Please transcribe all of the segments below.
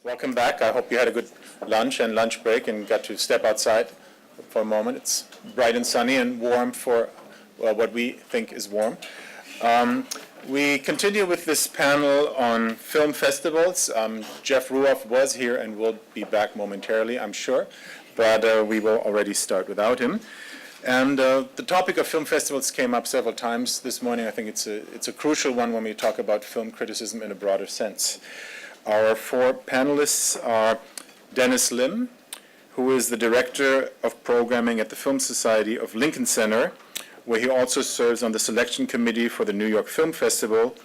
Welcome back. I hope you had a good lunch and lunch break and got to step outside for a moment. It's bright and sunny and warm for what we think is warm. We continue with this panel on film festivals. Jeff Ruoff was here and will be back momentarily, I'm sure, but we will already start without him. And the topic of film festivals came up several times this morning. I think it's a crucial one when we talk about film criticism in a broader sense. Our four panelists are Dennis Lim, who is the Director of Programming at the Film Society of Lincoln Center, where he also serves on the selection committee for the New York Film Festival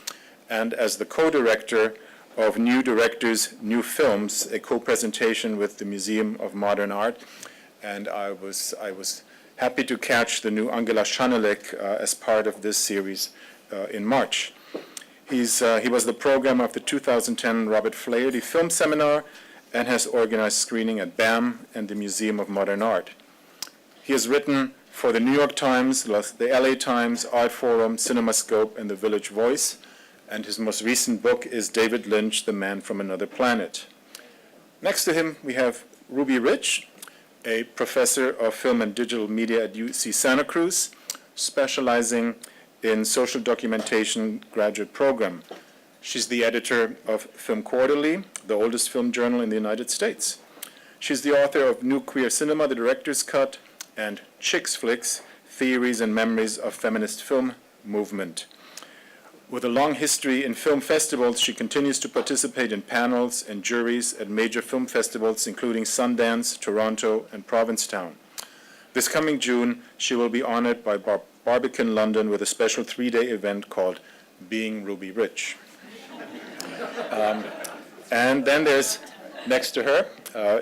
and as the co-director of New Directors, New Films, a co-presentation with the Museum of Modern Art. And I was happy to catch the new Angela Schanelek as part of this series in March. He was the programmer of the 2010 Robert Flaherty Film Seminar and has organized screening at BAM and the Museum of Modern Art. He has written for the New York Times, the LA Times, Art Forum, CinemaScope, and the Village Voice, and his most recent book is David Lynch, The Man from Another Planet. Next to him, we have Ruby Rich, a professor of film and digital media at UC Santa Cruz, specializing in social documentation graduate program. She's the editor of Film Quarterly, the oldest film journal in the United States. She's the author of New Queer Cinema, The Director's Cut, and Chicks Flicks, Theories and Memories of Feminist Film Movement. With a long history in film festivals, she continues to participate in panels and juries at major film festivals, including Sundance, Toronto, and Provincetown. This coming June, she will be honored by Barbican London with a special 3-day event called Being Ruby Rich. And then there's, next to her,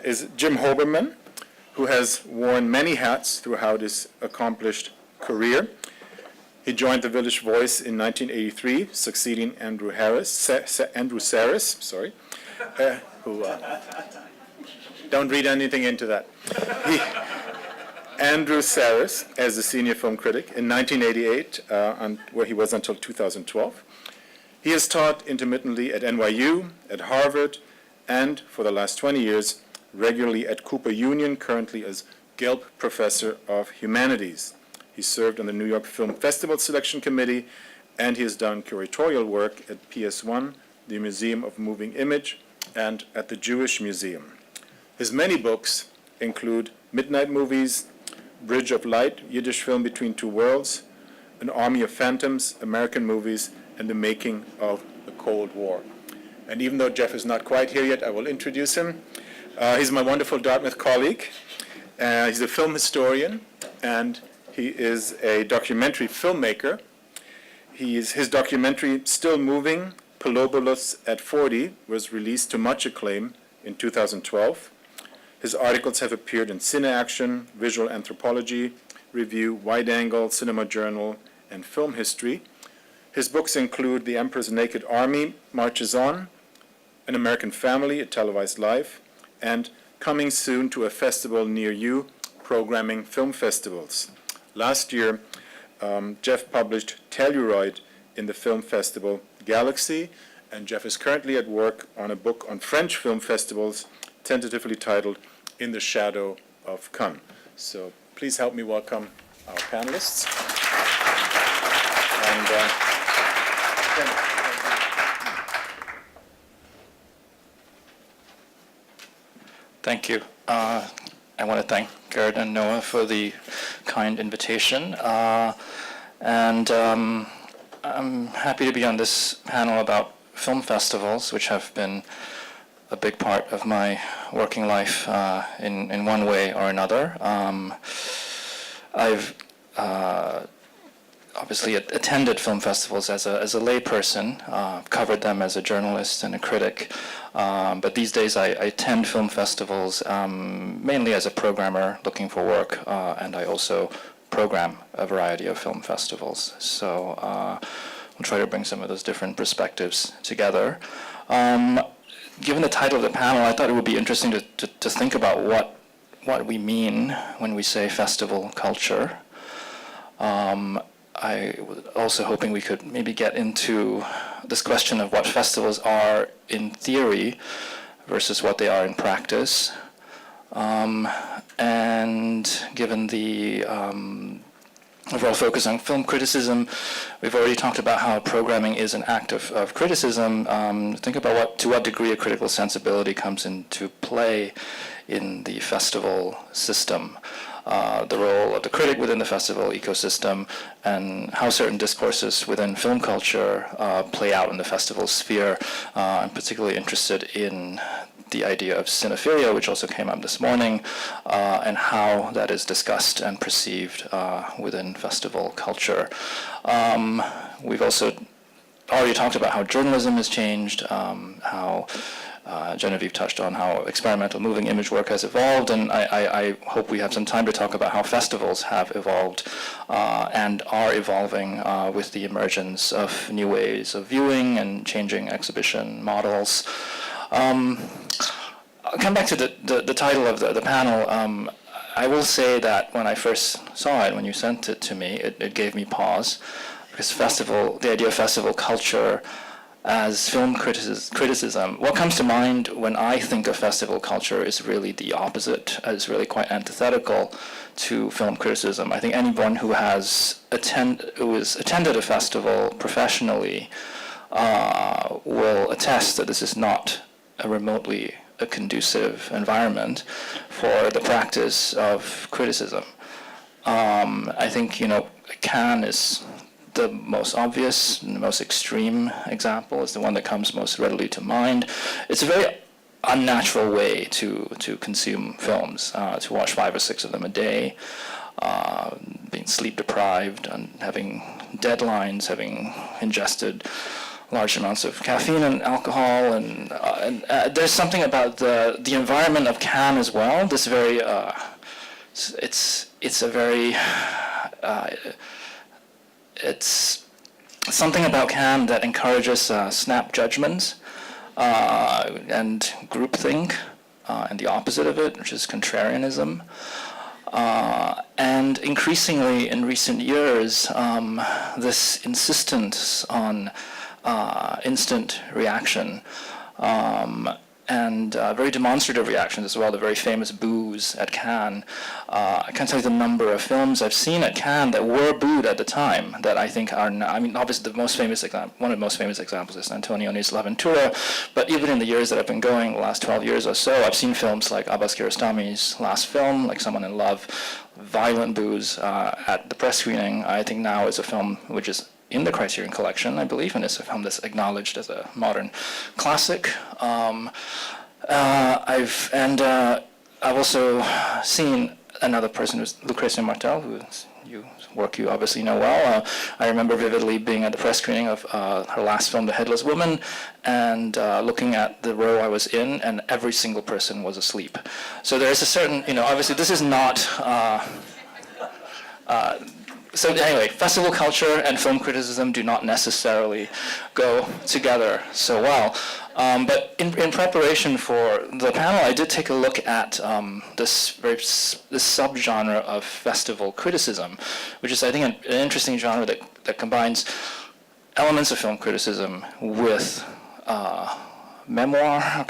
is Jim Hoberman, who has worn many hats throughout his accomplished career. He joined the Village Voice in 1983, succeeding Andrew Sarris, who don't read anything into that. Andrew Sarris as a senior film critic in 1988, where he was until 2012. He has taught intermittently at NYU, at Harvard, and for the last 20 years, regularly at Cooper Union, currently as Gelb Professor of Humanities. He served on the New York Film Festival Selection Committee, and he has done curatorial work at PS1, the Museum of Moving Image, and at the Jewish Museum. His many books include Midnight Movies, Bridge of Light, Yiddish Film Between Two Worlds, An Army of Phantoms, American Movies, and the Making of the Cold War. And even though Jeff is not quite here yet, I will introduce him. He's my wonderful Dartmouth colleague. He's a film historian, and he is a documentary filmmaker. His documentary, Still Moving, Pilobulus at 40, was released to much acclaim in 2012. His articles have appeared in Cine Action, Visual Anthropology Review, Wide Angle, Cinema Journal, and Film History. His books include The Emperor's Naked Army Marches On, An American Family, A Televised Life, and coming soon to a festival near you, Programming Film Festivals. Last year, Jeff published Telluride in the film festival Galaxy, and Jeff is currently at work on a book on French film festivals, tentatively titled In the Shadow of Cannes. So please help me welcome our panelists. And, Thank you. I want to thank Gerd and Noah for the kind invitation. And I'm happy to be on this panel about film festivals, which have been a big part of my working life in one way or another. I've obviously attended film festivals as a layperson, covered them as a journalist and a critic. But these days I attend film festivals mainly as a programmer looking for work, and I also program a variety of film festivals. So we'll try to bring some of those different perspectives together. Given the title of the panel, I thought it would be interesting to think about what we mean when we say festival culture. I was also hoping we could maybe get into this question of what festivals are in theory versus what they are in practice. And given the overall focus on film criticism, we've already talked about how programming is an act of criticism. Think about to what degree a critical sensibility comes into play in the festival system. The role of the critic within the festival ecosystem, and how certain discourses within film culture play out in the festival sphere. I'm particularly interested in the idea of cinephilia, which also came up this morning, and how that is discussed and perceived within festival culture. We've also already talked about how journalism has changed, how Genevieve touched on how experimental moving image work has evolved, and I hope we have some time to talk about how festivals have evolved and are evolving with the emergence of new ways of viewing and changing exhibition models. I'll come back to the title of the panel. I will say that when I first saw it, when you sent it to me, it gave me pause, because the idea of festival culture as film criticism, what comes to mind when I think of festival culture is really the opposite, is really quite antithetical to film criticism. I think anyone who has attended a festival professionally will attest that this is not a remotely conducive environment for the practice of criticism. I think, Cannes is the most obvious and the most extreme example, is the one that comes most readily to mind. It's a very unnatural way to consume films, to watch 5 or 6 of them a day, being sleep deprived and having deadlines, having ingested large amounts of caffeine and alcohol, and there's something about the environment of Cannes as well. This very it's something about Cannes that encourages snap judgments and groupthink, and the opposite of it, which is contrarianism. And increasingly in recent years, this insistence on instant reaction and very demonstrative reactions as well, the very famous boos at Cannes. I can't tell you the number of films I've seen at Cannes that were booed at the time that I think are now, obviously one of the most famous examples is Antonioni's L'Avventura, but even in the years that I've been going, the last 12 years or so, I've seen films like Abbas Kiarostami's last film, like Someone in Love, violent boos at the press screening. I think now is a film which is in the Criterion Collection, I believe, and it's a film that's acknowledged as a modern classic. I've also seen another person, who's Lucrezia Martel, whose work you obviously know well. I remember vividly being at the press screening of her last film, The Headless Woman, and looking at the row I was in, and every single person was asleep. So there is a certain, obviously this is not. So anyway, festival culture and film criticism do not necessarily go together so well. But in preparation for the panel, I did take a look at this subgenre of festival criticism, which is, I think, an interesting genre that combines elements of film criticism with memoir.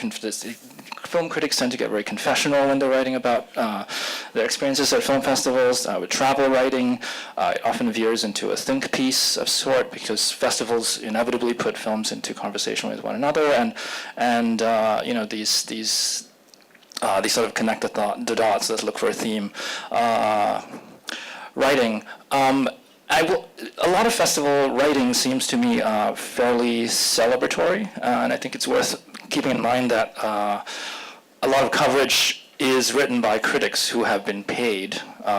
Film critics tend to get very confessional when they're writing about their experiences at film festivals. With travel writing, it often veers into a think piece of sort, because festivals inevitably put films into conversation with one another, and these sort of connect the dots. Let's look for a theme. Writing. A lot of festival writing seems to me fairly celebratory, and I think it's worth keeping in mind that a lot of coverage is written by critics who have been paid,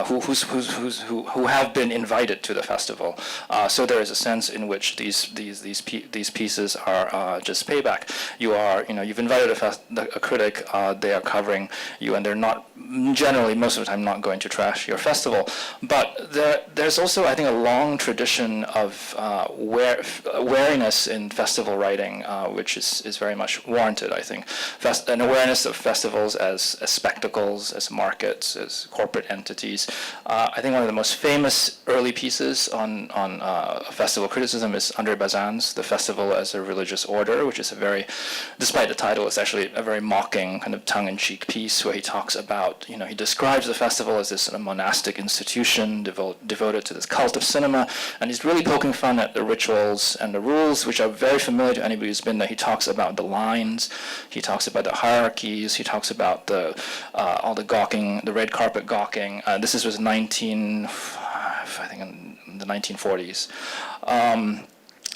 who have been invited to the festival. So there is a sense in which these pieces are just payback. You've invited a critic, they are covering you, and they're not generally, most of the time, not going to trash your festival. But there's also, I think, a long tradition of wariness in festival writing, which is very much warranted, I think. An awareness of festivals as spectacles, as markets, as corporate entities, 1950s. I think one of the most famous early pieces on festival criticism is André Bazin's The Festival as a Religious Order, which is a very, despite the title, it's actually a very mocking, kind of tongue-in-cheek piece where he talks about, he describes the festival as this sort of monastic institution devoted to this cult of cinema, and he's really poking fun at the rituals and the rules, which are very familiar to anybody who's been there. He talks about the lines, he talks about the hierarchies, he talks about all the gawking, the red carpet gawking. This was in the 1940s.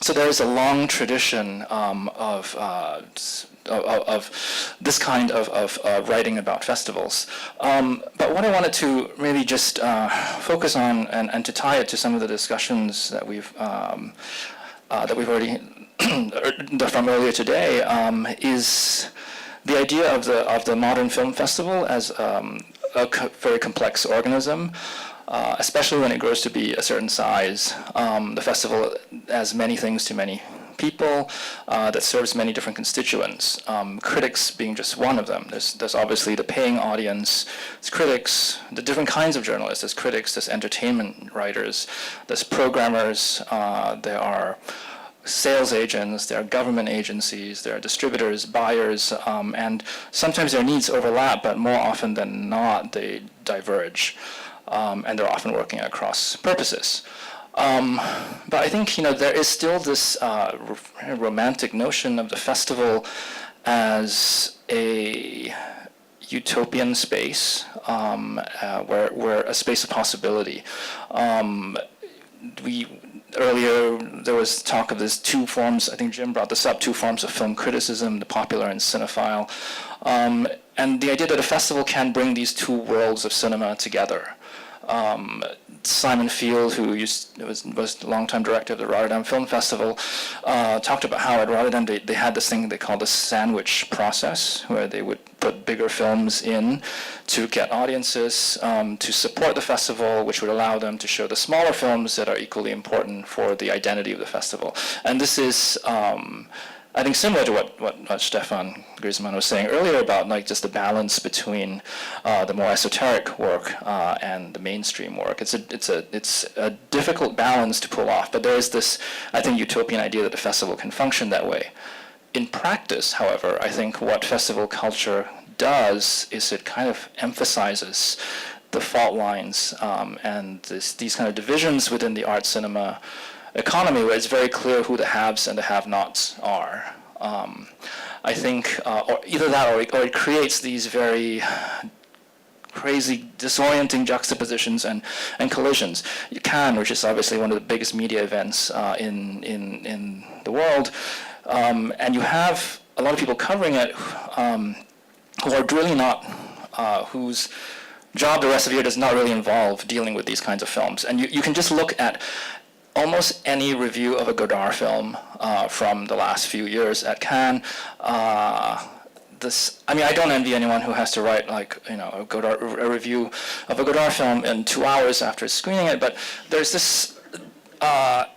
So there is a long tradition of this kind of writing about festivals. But what I wanted to really just focus on and to tie it to some of the discussions that we've already from earlier today is the idea of the modern film festival as a very complex organism. Especially when it grows to be a certain size. The festival has many things to many people that serves many different constituents, critics being just one of them. There's obviously the paying audience, there's critics, the different kinds of journalists, there's critics, there's entertainment writers, there's programmers, there are sales agents, there are government agencies, there are distributors, buyers, and sometimes their needs overlap, but more often than not they diverge. And they're often working at cross purposes. But I think there is still this romantic notion of the festival as a utopian space, where a space of possibility. Earlier there was talk of these two forms. I think Jim brought this up: two forms of film criticism, the popular and cinephile, and the idea that a festival can bring these two worlds of cinema together. Simon Field, who was the longtime director of the Rotterdam Film Festival, talked about how at Rotterdam they had this thing they called the sandwich process, where they would put bigger films in to get audiences, to support the festival, which would allow them to show the smaller films that are equally important for the identity of the festival. And this is I think similar to what Stefan Griezmann was saying earlier about just the balance between the more esoteric work and the mainstream work. It's a difficult balance to pull off, but there is this, I think, utopian idea that the festival can function that way. In practice, however, I think what festival culture does is it kind of emphasizes the fault lines and these kind of divisions within the art cinema economy, where it's very clear who the haves and the have-nots are. I think, or either that, or it creates these very crazy, disorienting juxtapositions and collisions. Cannes, which is obviously one of the biggest media events in the world, and you have a lot of people covering it who are really not, whose job the rest of the year does not really involve dealing with these kinds of films. And you can just look at almost any review of a Godard film from the last few years at Cannes. I don't envy anyone who has to write a review of a Godard film in 2 hours after screening it, but there's this.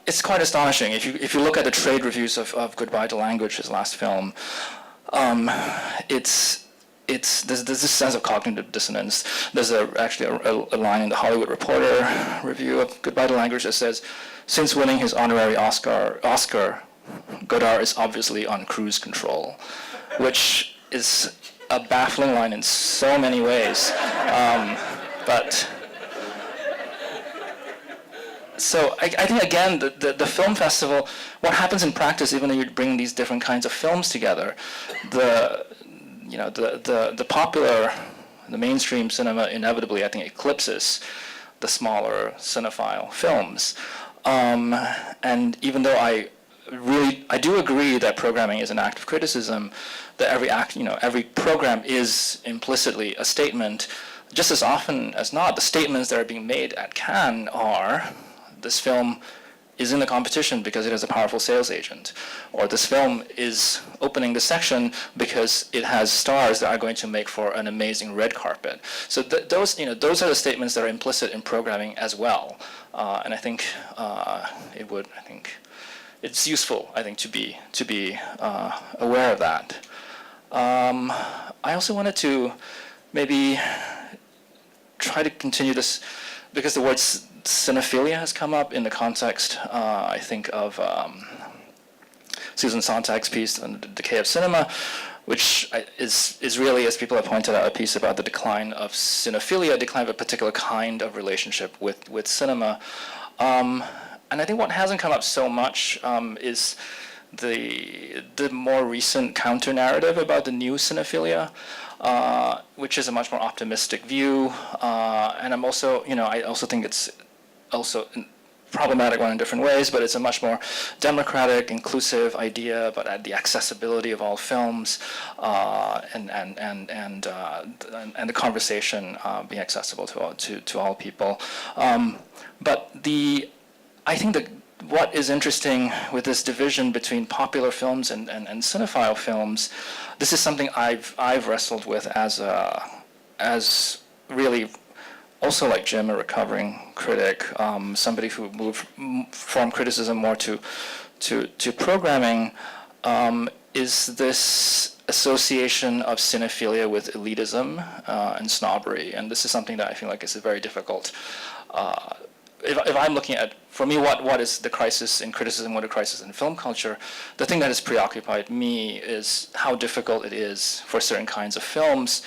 It's quite astonishing if you look at the trade reviews of Goodbye to Language, his last film. There's this sense of cognitive dissonance. There's actually a line in the Hollywood Reporter review of Goodbye to Language that says, "Since winning his honorary Oscar, Godard is obviously on cruise control," which is a baffling line in so many ways. So I think, again, the film festival, what happens in practice, even though you bring these different kinds of films together, the popular, the mainstream cinema inevitably, I think, eclipses the smaller cinephile films. And even though I do agree that programming is an act of criticism, that every program is implicitly a statement, just as often as not, the statements that are being made at Cannes are, this film is in the competition because it has a powerful sales agent, or this film is opening the section because it has stars that are going to make for an amazing red carpet. So those are the statements that are implicit in programming as well, and I think it's useful, I think, to be aware of that. I also wanted to maybe try to continue this, because the word cinephilia has come up in the context, I think, of Susan Sontag's piece on the Decay of Cinema, which is really, as people have pointed out, a piece about the decline of cinephilia, decline of a particular kind of relationship with cinema. And I think what hasn't come up so much is the more recent counter-narrative about the new cinephilia, which is a much more optimistic view. And I'm also, I also think it's also problematic one in different ways, but it's a much more democratic, inclusive idea about the accessibility of all films and the conversation being accessible to all people. But I think that what is interesting with this division between popular films and cinephile films, this is something I've wrestled with as really also like Jim, a recovering critic, somebody who moved from criticism more to programming, is this association of cinephilia with elitism and snobbery. And this is something that I feel like is a very difficult, if I'm looking at, for me, what is the crisis in criticism, what a crisis in film culture, the thing that has preoccupied me is how difficult it is for certain kinds of films,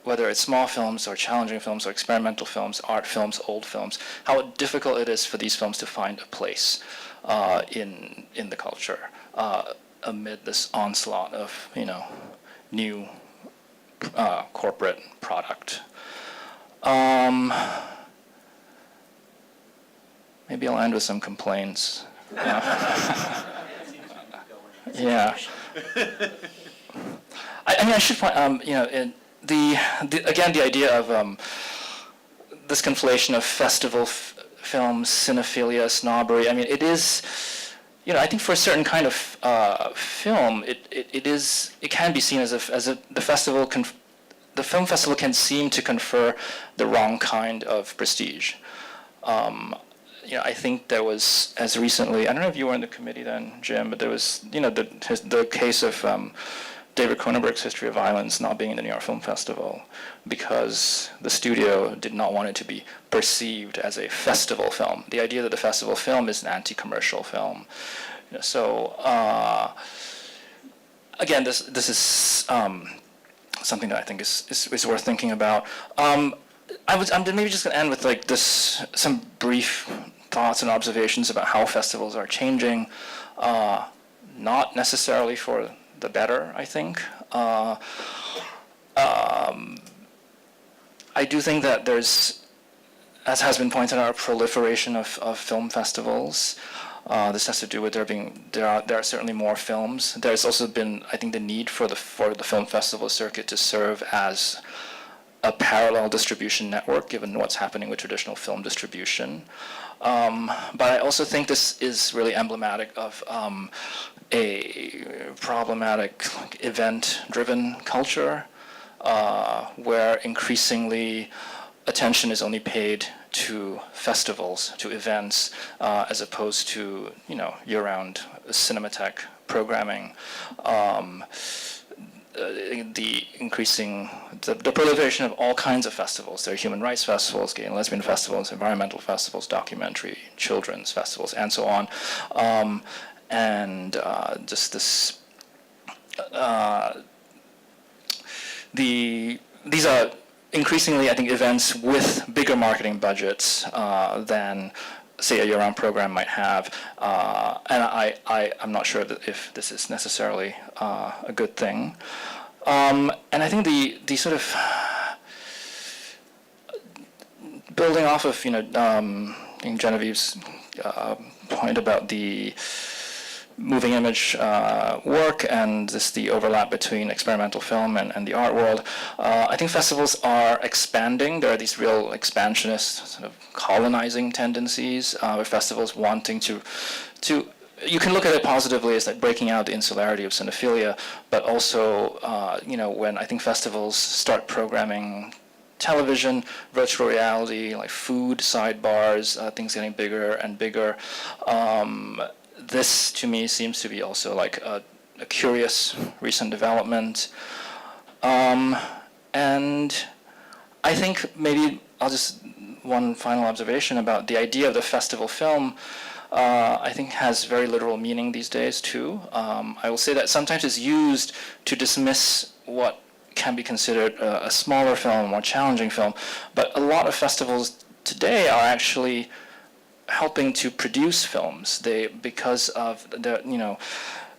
whether it's small films or challenging films or experimental films, art films, old films, how difficult it is for these films to find a place in the culture amid this onslaught of new corporate product. Maybe I'll end with some complaints. Yeah. I mean, I should point, again, the idea of this conflation of festival films, cinephilia, snobbery. I mean, it is, I think for a certain kind of film, it can be seen as the film festival can seem to confer the wrong kind of prestige. I think there was, as recently, I don't know if you were in the committee then, Jim, but there was, the case of David Cronenberg's History of Violence not being in the New York Film Festival because the studio did not want it to be perceived as a festival film. The idea that the festival film is an anti-commercial film. So, again, this is something that I think is worth thinking about. I'm maybe just going to end with some brief thoughts and observations about how festivals are changing, not necessarily for the better, I think. I do think that there's, as has been pointed out, a proliferation of film festivals. This has to do with there are certainly more films. There's also been, I think, the need for the film festival circuit to serve as a parallel distribution network, given what's happening with traditional film distribution. But I also think this is really emblematic of a problematic event-driven culture, where increasingly attention is only paid to festivals, to events, as opposed to year-round cinematheque programming. The proliferation of all kinds of festivals. There are human rights festivals, gay and lesbian festivals, environmental festivals, documentary, children's festivals, and so on. Just this, these are increasingly, I think, events with bigger marketing budgets than, say, a year-round program might have. And I'm not sure that if this is necessarily a good thing. And I think the sort of building off of Genevieve's point about the moving image work and the overlap between experimental film and the art world, I think festivals are expanding. There are these real expansionist, sort of colonizing tendencies, with festivals wanting to you can look at it positively as like breaking out the insularity of cinephilia, but also, when I think festivals start programming television, virtual reality, like food sidebars, things getting bigger and bigger. This, to me, seems to be also like a curious recent development. And I think maybe I'll just, one final observation about the idea of the festival film, I think has very literal meaning these days too. I will say that sometimes it's used to dismiss what can be considered a smaller film, a more challenging film, but a lot of festivals today are actually helping to produce films. Because of the,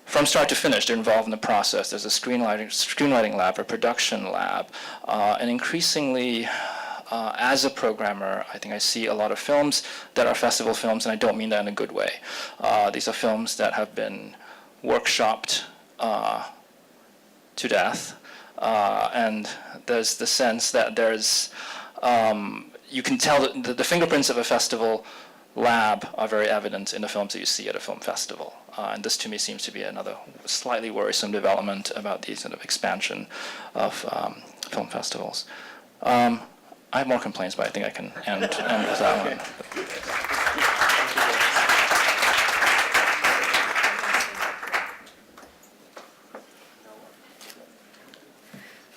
from start to finish, they're involved in the process. There's a screenwriting lab, a production lab, and increasingly, as a programmer, I think I see a lot of films that are festival films, and I don't mean that in a good way. These are films that have been workshopped to death, and there's the sense that there's, you can tell that the fingerprints of a festival lab are very evident in the films that you see at a film festival. And this to me seems to be another slightly worrisome development about the sort of expansion of film festivals. I have more complaints, but I think I can end with that one.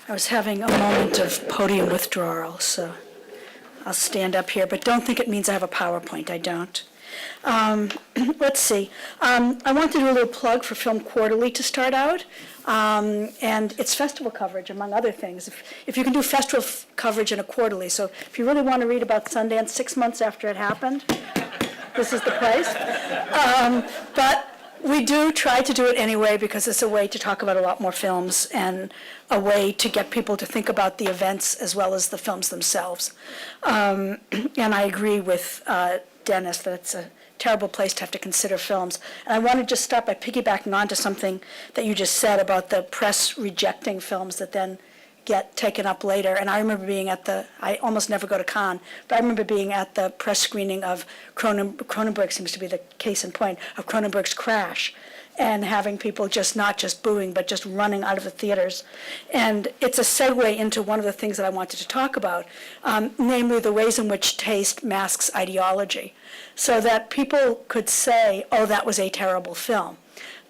I was having a moment of podium withdrawal, so I'll stand up here, but don't think it means I have a PowerPoint. I don't. Let's see. I want to do a little plug for Film Quarterly to start out, and it's festival coverage, among other things. If you can do festival coverage in a quarterly, so if you really want to read about Sundance 6 months after it happened, this is the place. But we do try to do it anyway because it's a way to talk about a lot more films and a way to get people to think about the events as well as the films themselves. And I agree with Dennis that it's a terrible place to have to consider films. And I want to just start by piggybacking onto something that you just said about the press rejecting films that then get taken up later. And I remember being at I almost never go to Cannes, but I remember being at the press screening of Cronenberg seems to be the case in point, of Cronenberg's Crash, and having people not just booing, but just running out of the theaters. And it's a segue into one of the things that I wanted to talk about, namely the ways in which taste masks ideology, so that people could say, oh, that was a terrible film.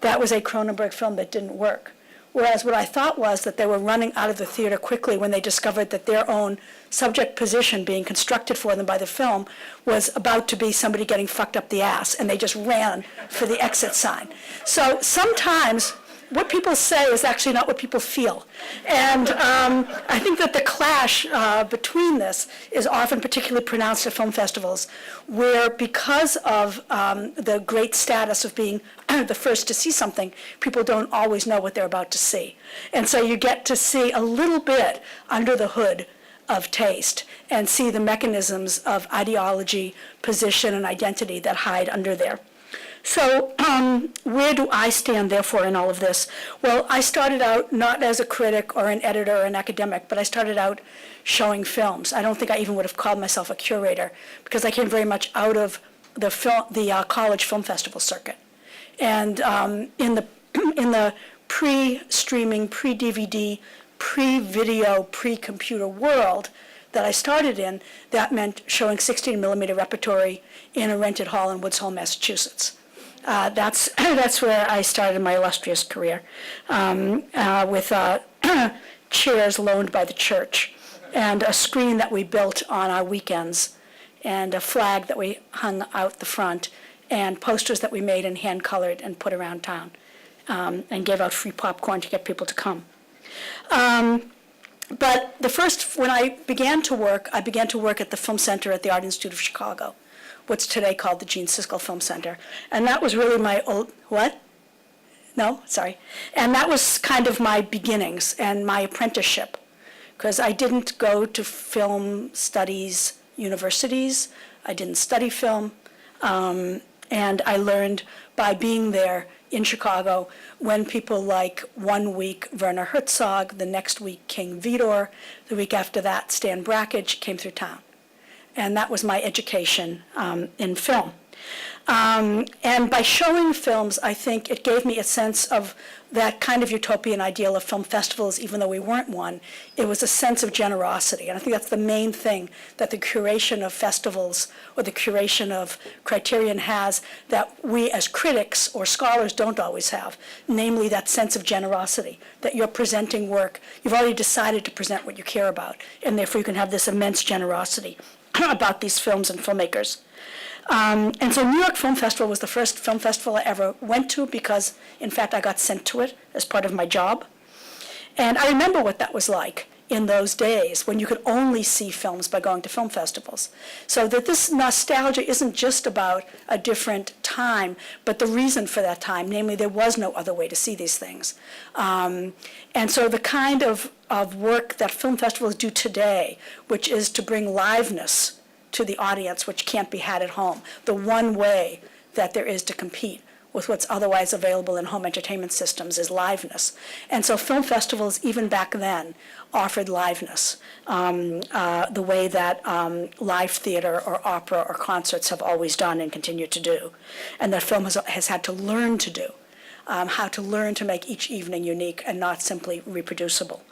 That was a Cronenberg film that didn't work. Whereas what I thought was that they were running out of the theater quickly when they discovered that their own subject position being constructed for them by the film was about to be somebody getting fucked up the ass, and they just ran for the exit sign. So sometimes what people say is actually not what people feel. And I think that the clash between this is often particularly pronounced at film festivals, where because of the great status of being the first to see something, people don't always know what they're about to see. And so you get to see a little bit under the hood of taste and see the mechanisms of ideology, position, and identity that hide under there. So where do I stand, therefore, in all of this? Well, I started out not as a critic or an editor or an academic, but I started out showing films. I don't think I even would have called myself a curator, because I came very much out of the college film festival circuit. And in the pre-streaming, pre-DVD, pre-video, pre-computer world that I started in, that meant showing 16mm repertory in a rented hall in Woods Hole, Massachusetts. That's where I started my illustrious career, with chairs loaned by the church, and a screen that we built on our weekends, and a flag that we hung out the front, and posters that we made and hand-colored and put around town, and gave out free popcorn to get people to come. But when I began to work at the Film Center at the Art Institute of Chicago, what's today called the Gene Siskel Film Center. And that was really my And that was kind of my beginnings and my apprenticeship, because I didn't go to film studies universities, I didn't study film, and I learned by being there in Chicago when people like one week Werner Herzog, the next week King Vidor, the week after that Stan Brakhage came through town. And that was my education in film. And by showing films, I think it gave me a sense of that kind of utopian ideal of film festivals, even though we weren't one. It was a sense of generosity. And I think that's the main thing that the curation of festivals or the curation of Criterion has that we as critics or scholars don't always have, namely that sense of generosity, that you're presenting work. You've already decided to present what you care about, and therefore you can have this immense generosity about these films and filmmakers. And so New York Film Festival was the first film festival I ever went to because, in fact, I got sent to it as part of my job. And I remember what that was like in those days when you could only see films by going to film festivals. So that this nostalgia isn't just about a different time, but the reason for that time, namely there was no other way to see these things. And so the kind of work that film festivals do today, which is to bring liveness to the audience, which can't be had at home, the one way that there is to compete with what's otherwise available in home entertainment systems is liveness. And so film festivals, even back then, offered liveness, the way that live theater or opera or concerts have always done and continue to do, and that film has had to learn to do, how to learn to make each evening unique and not simply reproducible.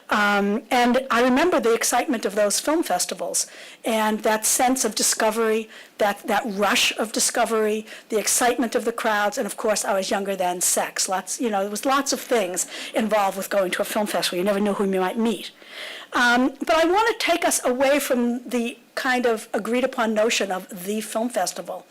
And I remember the excitement of those film festivals and that sense of discovery, that rush of discovery, the excitement of the crowds, and of course I was younger than sex. There was lots of things involved with going to a film festival. You never knew whom you might meet. But I want to take us away from the kind of agreed upon notion of the film festival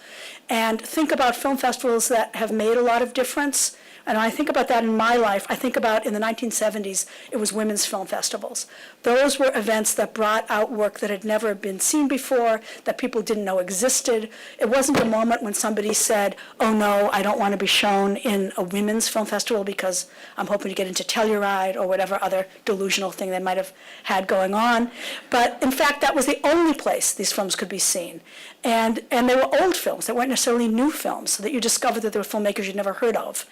and think about film festivals that have made a lot of difference. And when I think about that in my life, I think about in the 1970s, it was women's film festivals. Those were events that brought out work that had never been seen before, that people didn't know existed. It wasn't a moment when somebody said, oh no, I don't want to be shown in a women's film festival because I'm hoping to get into Telluride or whatever other delusional thing they might have had going on. But in fact, that was the only place these films could be seen. And they were old films. They weren't necessarily new films, so that you discovered that there were filmmakers you'd never heard of.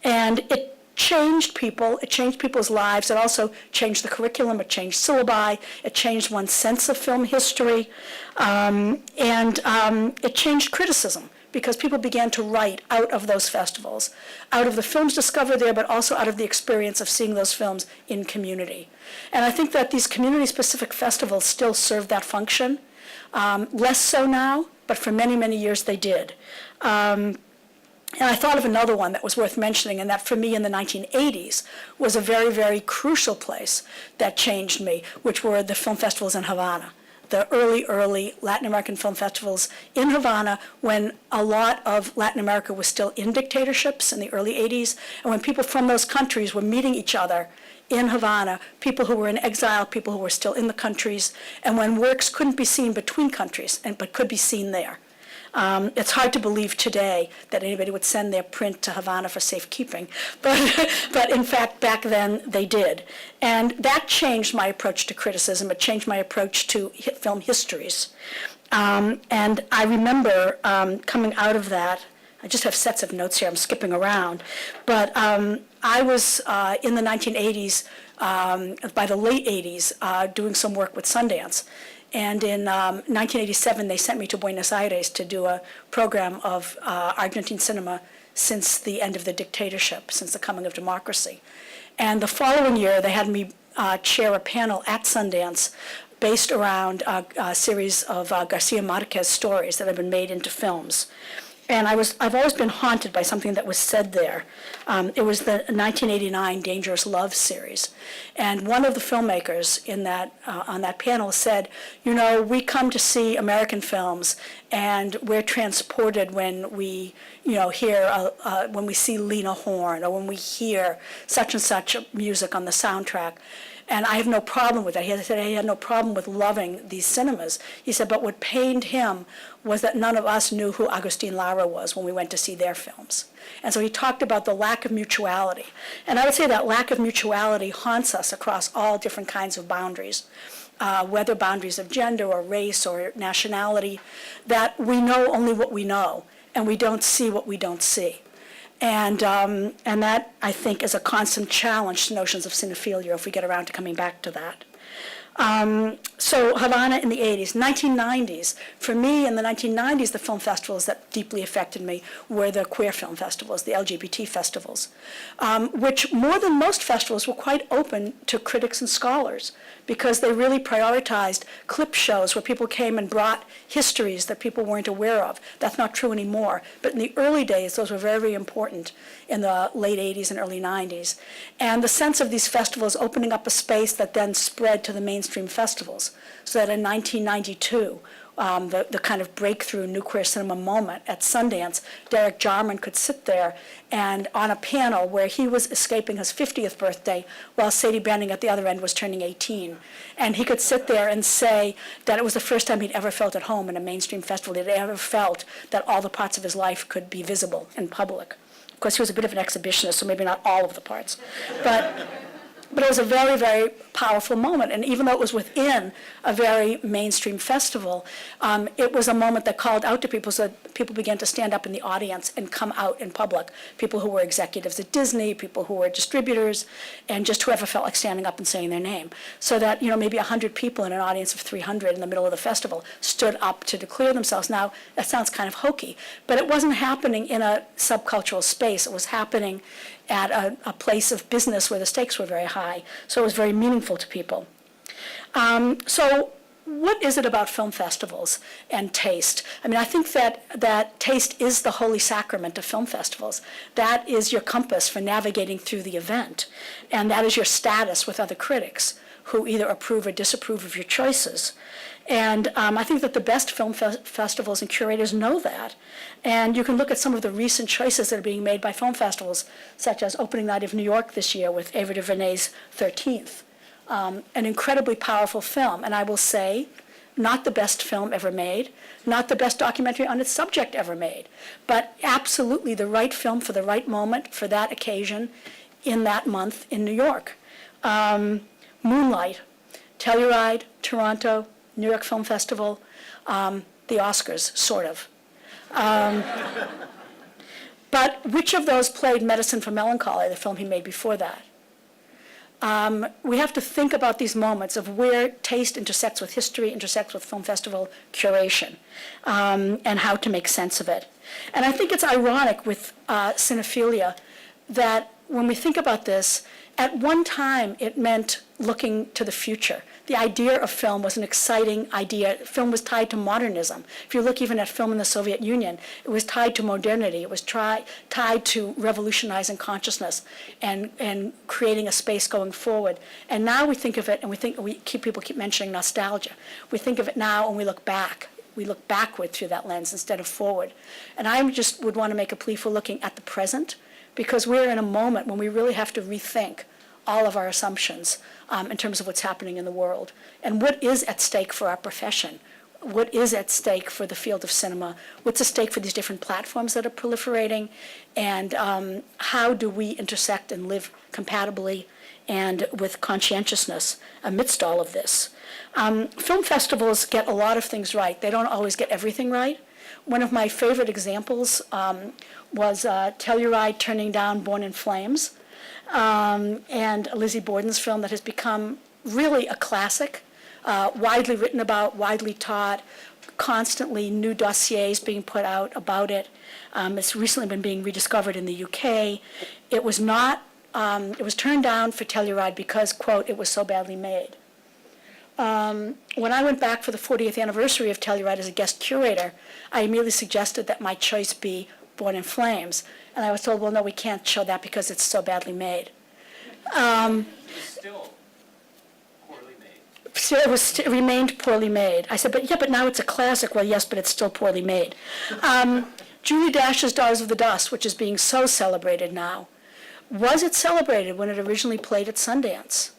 And it changed people, it changed people's lives, it also changed the curriculum, it changed syllabi, it changed one's sense of film history, and it changed criticism, because people began to write out of those festivals, out of the films discovered there, but also out of the experience of seeing those films in community. And I think that these community-specific festivals still serve that function. Less so now, but for many, many years they did. And I thought of another one that was worth mentioning, and that for me in the 1980s was a very, very crucial place that changed me, which were the film festivals in Havana. The early Latin American film festivals in Havana, when a lot of Latin America was still in dictatorships in the early 80s, and when people from those countries were meeting each other in Havana, people who were in exile, people who were still in the countries, and when works couldn't be seen between countries, but could be seen there. It's hard to believe today that anybody would send their print to Havana for safekeeping, but in fact, back then they did. And that changed my approach to criticism. It changed my approach to film histories. And I remember coming out of that, I just have sets of notes here, I'm skipping around, but I was in the 1980s, by the late 80s, doing some work with Sundance. And in 1987, they sent me to Buenos Aires to do a program of Argentine cinema since the end of the dictatorship, since the coming of democracy. And the following year, they had me chair a panel at Sundance based around a series of Garcia Marquez stories that have been made into films. And I've always been haunted by something that was said there. It was the 1989 Dangerous Love series. And one of the filmmakers in that, on that panel said, you know, we come to see American films and we're transported when we, hear, when we see Lena Horne or when we hear such and such music on the soundtrack. And I have no problem with that. He said he had no problem with loving these cinemas. He said, but what pained him was that none of us knew who Agustin Lara was when we went to see their films. And so he talked about the lack of mutuality. And I would say that lack of mutuality haunts us across all different kinds of boundaries, whether boundaries of gender or race or nationality, that we know only what we know, and we don't see what we don't see. And that, I think, is a constant challenge to notions of cinephilia if we get around to coming back to that. So Havana in the 80s, 1990s. For me, in the 1990s, the film festivals that deeply affected me were the queer film festivals, the LGBT festivals, which more than most festivals were quite open to critics and scholars because they really prioritized clip shows where people came and brought histories that people weren't aware of. That's not true anymore. But in the early days, those were very, very important in the late 80s and early 90s. And the sense of these festivals opening up a space that then spread to the mainstream festivals. So that in 1992, the kind of breakthrough new queer cinema moment at Sundance, Derek Jarman could sit there and on a panel where he was escaping his 50th birthday while Sadie Benning at the other end was turning 18. And he could sit there and say that it was the first time he'd ever felt at home in a mainstream festival. He'd ever felt that all the parts of his life could be visible in public. Of course, he was a bit of an exhibitionist, so maybe not all of the parts. But it was a very, very powerful moment. And even though it was within a very mainstream festival, it was a moment that called out to people so that people began to stand up in the audience and come out in public. People who were executives at Disney, people who were distributors, and just whoever felt like standing up and saying their name. So that, maybe 100 people in an audience of 300 in the middle of the festival stood up to declare themselves. Now, that sounds kind of hokey, but it wasn't happening in a subcultural space. It was happening at a place of business where the stakes were very high. So it was very meaningful to people. So what is it about film festivals and taste? I mean, I think that taste is the holy sacrament of film festivals. That is your compass for navigating through the event. And that is your status with other critics who either approve or disapprove of your choices. And I think that the best film festivals and curators know that. And you can look at some of the recent choices that are being made by film festivals, such as opening night of New York this year with Ava DuVernay's 13th, an incredibly powerful film. And I will say, not the best film ever made, not the best documentary on its subject ever made, but absolutely the right film for the right moment, for that occasion, in that month in New York. Moonlight, Telluride, Toronto, New York Film Festival, the Oscars, sort of. But which of those played Medicine for Melancholy, the film he made before that? We have to think about these moments of where taste intersects with history, intersects with film festival curation, and how to make sense of it. And I think it's ironic with Cinephilia that when we think about this, at one time it meant looking to the future. The idea of film was an exciting idea. Film was tied to modernism. If you look even at film in the Soviet Union, it was tied to modernity. It was tied to revolutionizing consciousness and creating a space going forward. And now we think of it, and people keep mentioning nostalgia. We think of it now and we look back. We look backward through that lens instead of forward. And I just would want to make a plea for looking at the present, because we're in a moment when we really have to rethink all of our assumptions in terms of what's happening in the world. And what is at stake for our profession? What is at stake for the field of cinema? What's at stake for these different platforms that are proliferating? And how do we intersect and live compatibly and with conscientiousness amidst all of this? Film festivals get a lot of things right. They don't always get everything right. One of my favorite examples was Telluride turning down Born in Flames, and Lizzie Borden's film that has become really a classic, widely written about, widely taught, constantly new dossiers being put out about it. It's recently been being rediscovered in the UK. It was turned down for Telluride because, quote, it was so badly made. When I went back for the 40th anniversary of Telluride as a guest curator, I immediately suggested that my choice be Born in Flames. And I was told, well, no, we can't show that because it's so badly made. Still poorly made. So it remained poorly made. I said, but now it's a classic. Well, yes, but it's still poorly made. Julie Dash's Daughters of the Dust, which is being so celebrated now, was it celebrated when it originally played at Sundance?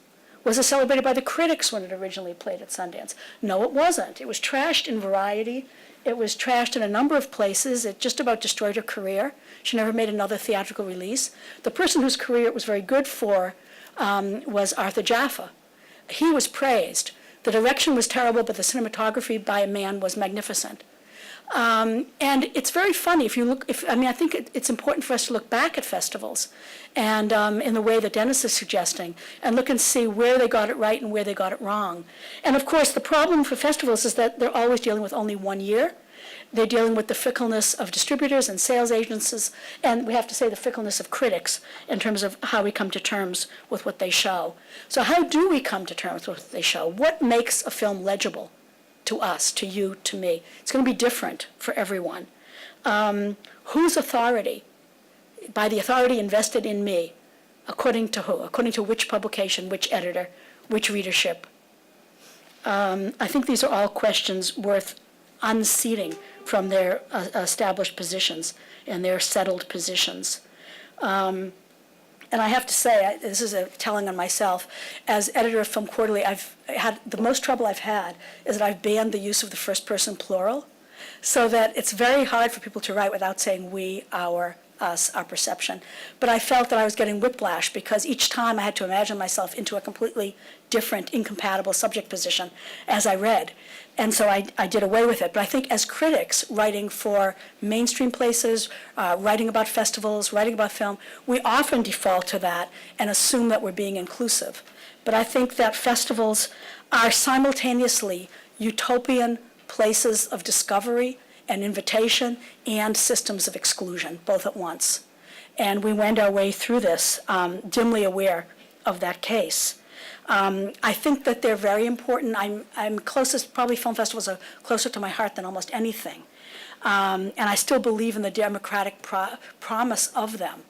Was it celebrated by the critics when it originally played at Sundance? No, it wasn't. It was trashed in Variety. It was trashed in a number of places. It just about destroyed her career. She never made another theatrical release. The person whose career it was very good for was Arthur Jaffa. He was praised. The direction was terrible, but the cinematography by a man was magnificent. And it's very funny if you look, I think it's important for us to look back at festivals and in the way that Dennis is suggesting, and look and see where they got it right and where they got it wrong. And of course, the problem for festivals is that they're always dealing with only 1 year. They're dealing with the fickleness of distributors and sales agencies, and we have to say the fickleness of critics in terms of how we come to terms with what they show. So how do we come to terms with what they show? What makes a film legible to us, to you, to me? It's going to be different for everyone. Whose authority? By the authority invested in me, according to who? According to which publication, which editor, which readership? I think these are all questions worth unseating from their established positions and their settled positions. And I have to say, this is a telling on myself, as editor of Film Quarterly, the most trouble I've had is that I've banned the use of the first person plural, so that it's very hard for people to write without saying we, our, us, our perception. But I felt that I was getting whiplash because each time I had to imagine myself into a completely different, incompatible subject position as I read. And so I did away with it. But I think as critics writing for mainstream places, writing about festivals, writing about film, we often default to that and assume that we're being inclusive. But I think that festivals are simultaneously utopian places of discovery and invitation and systems of exclusion, both at once. And we wend our way through this, dimly aware of that case. I think that they're very important. I'm closest, probably film festivals are closer to my heart than almost anything. And I still believe in the democratic promise of them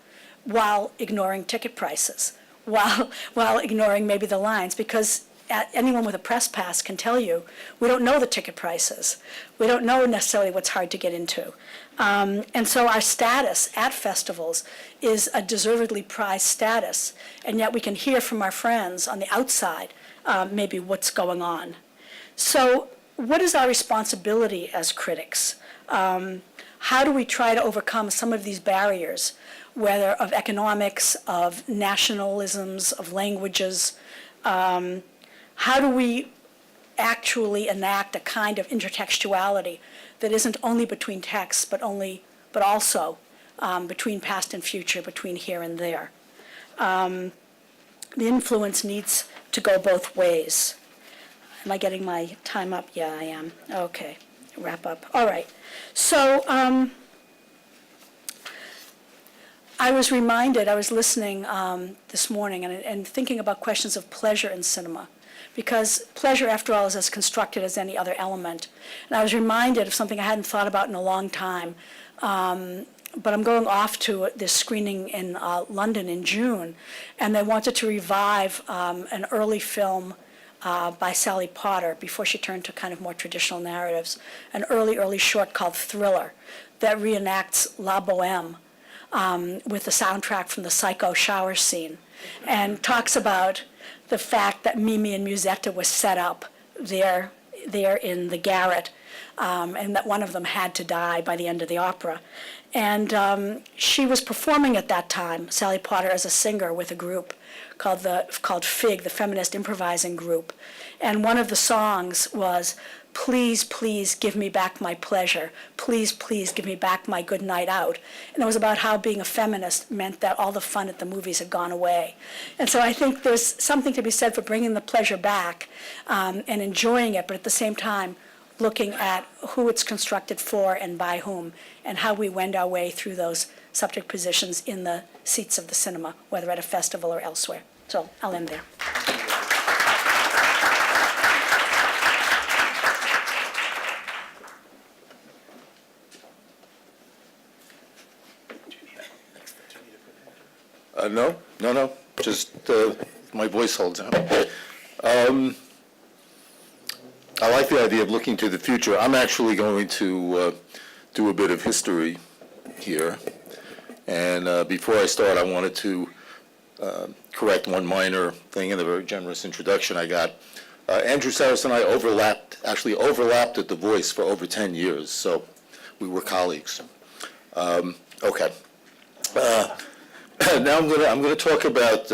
while ignoring ticket prices, while ignoring maybe the lines, because anyone with a press pass can tell you, we don't know the ticket prices. We don't know necessarily what's hard to get into. And so our status at festivals is a deservedly prized status, and yet we can hear from our friends on the outside maybe what's going on. So what is our responsibility as critics? How do we try to overcome some of these barriers, whether of economics, of nationalisms, of languages? How do we actually enact a kind of intertextuality that isn't only between texts, but also between past and future, between here and there? The influence needs to go both ways. Am I getting my time up? Yeah, I am. Okay, wrap up. All right. So I was reminded, I was listening this morning and thinking about questions of pleasure in cinema, because pleasure, after all, is as constructed as any other element. And I was reminded of something I hadn't thought about in a long time, but I'm going off to this screening in London in June, and they wanted to revive an early film by Sally Potter before she turned to kind of more traditional narratives, an early short called Thriller that reenacts La Boheme with the soundtrack from the Psycho shower scene, and talks about the fact that Mimi and Musetta was set up there in the garret, and that one of them had to die by the end of the opera. And she was performing at that time, Sally Potter, as a singer with a group called FIG, the Feminist Improvising Group. And one of the songs was, "Please, please give me back my pleasure. Please, please give me back my good night out." And it was about how being a feminist meant that all the fun at the movies had gone away. And so I think there's something to be said for bringing the pleasure back and enjoying it, but at the same time looking at who it's constructed for and by whom, and how we wend our way through those subject positions in the seats of the cinema, whether at a festival or elsewhere. So I'll end there. No. Just my voice holds out. I like the idea of looking to the future. I'm actually going to do a bit of history here. And before I start, I wanted to correct one minor thing in the very generous introduction I got. Andrew Sarris and I actually overlapped at The Voice for over 10 years, so we were colleagues. Okay. Now I'm going to talk about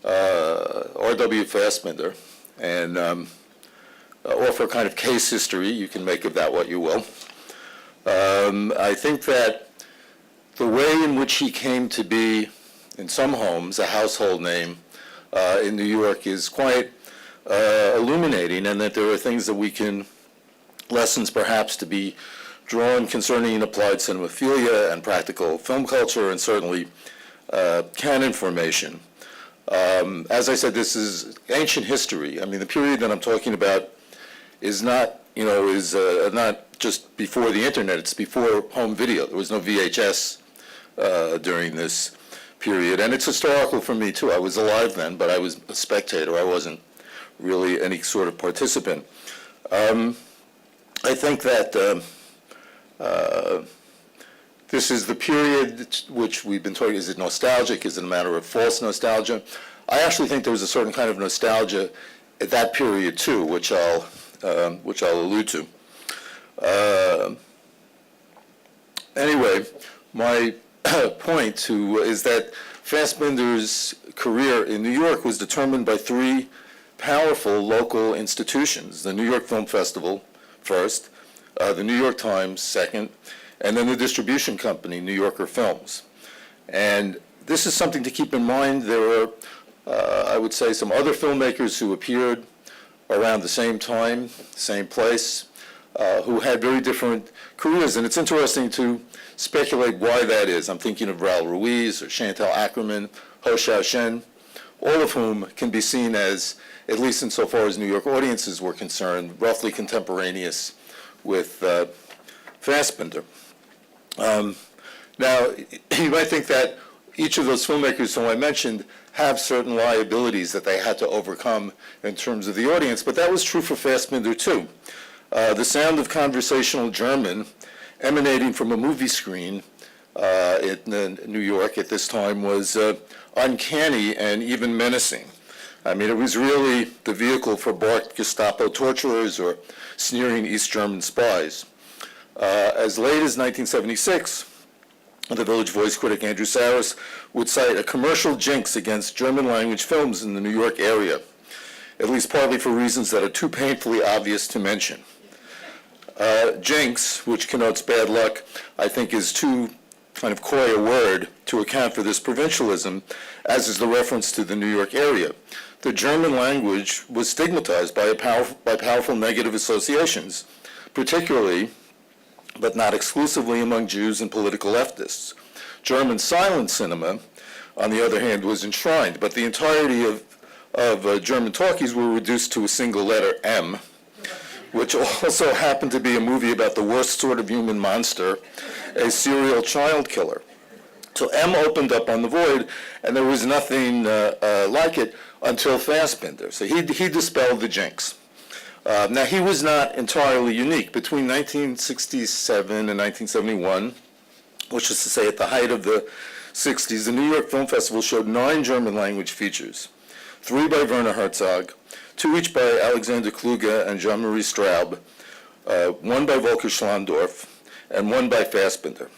R.W. Fassbinder, and offer a kind of case history. You can make of that what you will. I think that the way in which he came to be, in some homes, a household name in New York is quite illuminating, and that there are things that we can, lessons perhaps to be drawn concerning applied cinephilia and practical film culture, and certainly canon formation. As I said, this is ancient history. I mean, the period that I'm talking about is not, not just before the internet. It's before home video. There was no VHS during this period, and it's historical for me too. I was alive then, but I was a spectator. I wasn't really any sort of participant. I think that this is the period which we've been talking. Is it nostalgic? Is it a matter of false nostalgia? I actually think there was a certain kind of nostalgia at that period too, which I'll allude to. Anyway, my point is that Fassbinder's career in New York was determined by three powerful local institutions: the New York Film Festival first, the New York Times second, and then the distribution company, New Yorker Films. And this is something to keep in mind. There are, I would say, some other filmmakers who appeared around the same time, same place, who had very different careers. And it's interesting to speculate why that is. I'm thinking of Raul Ruiz or Chantal Ackerman, Ho Xiaoshen, all of whom can be seen as, at least insofar as New York audiences were concerned, roughly contemporaneous with Fassbinder. Now, you might think that each of those filmmakers whom I mentioned have certain liabilities that they had to overcome in terms of the audience, but that was true for Fassbinder too. The sound of conversational German emanating from a movie screen in New York at this time was uncanny and even menacing. I mean, it was really the vehicle for barked Gestapo torturers or sneering East German spies. As late as 1976, the Village Voice critic Andrew Sarris would cite a commercial jinx against German-language films in the New York area, at least partly for reasons that are too painfully obvious to mention. Jinx, which connotes bad luck, I think is too kind of coy a word to account for this provincialism, as is the reference to the New York area. The German language was stigmatized by powerful negative associations, particularly, but not exclusively, among Jews and political leftists. German silent cinema, on the other hand, was enshrined, but the entirety of German talkies were reduced to a single letter, M, which also happened to be a movie about the worst sort of human monster, a serial child killer. So M opened up on the void, and there was nothing like it until Fassbinder. So he dispelled the jinx. Now, he was not entirely unique. Between 1967 and 1971, which is to say at the height of the 60s, the New York Film Festival showed 9 German-language features, 3 by Werner Herzog, 2 each by Alexander Kluge and Jean-Marie Straub, 1 by Volker Schlondorf, and 1 by Fassbinder.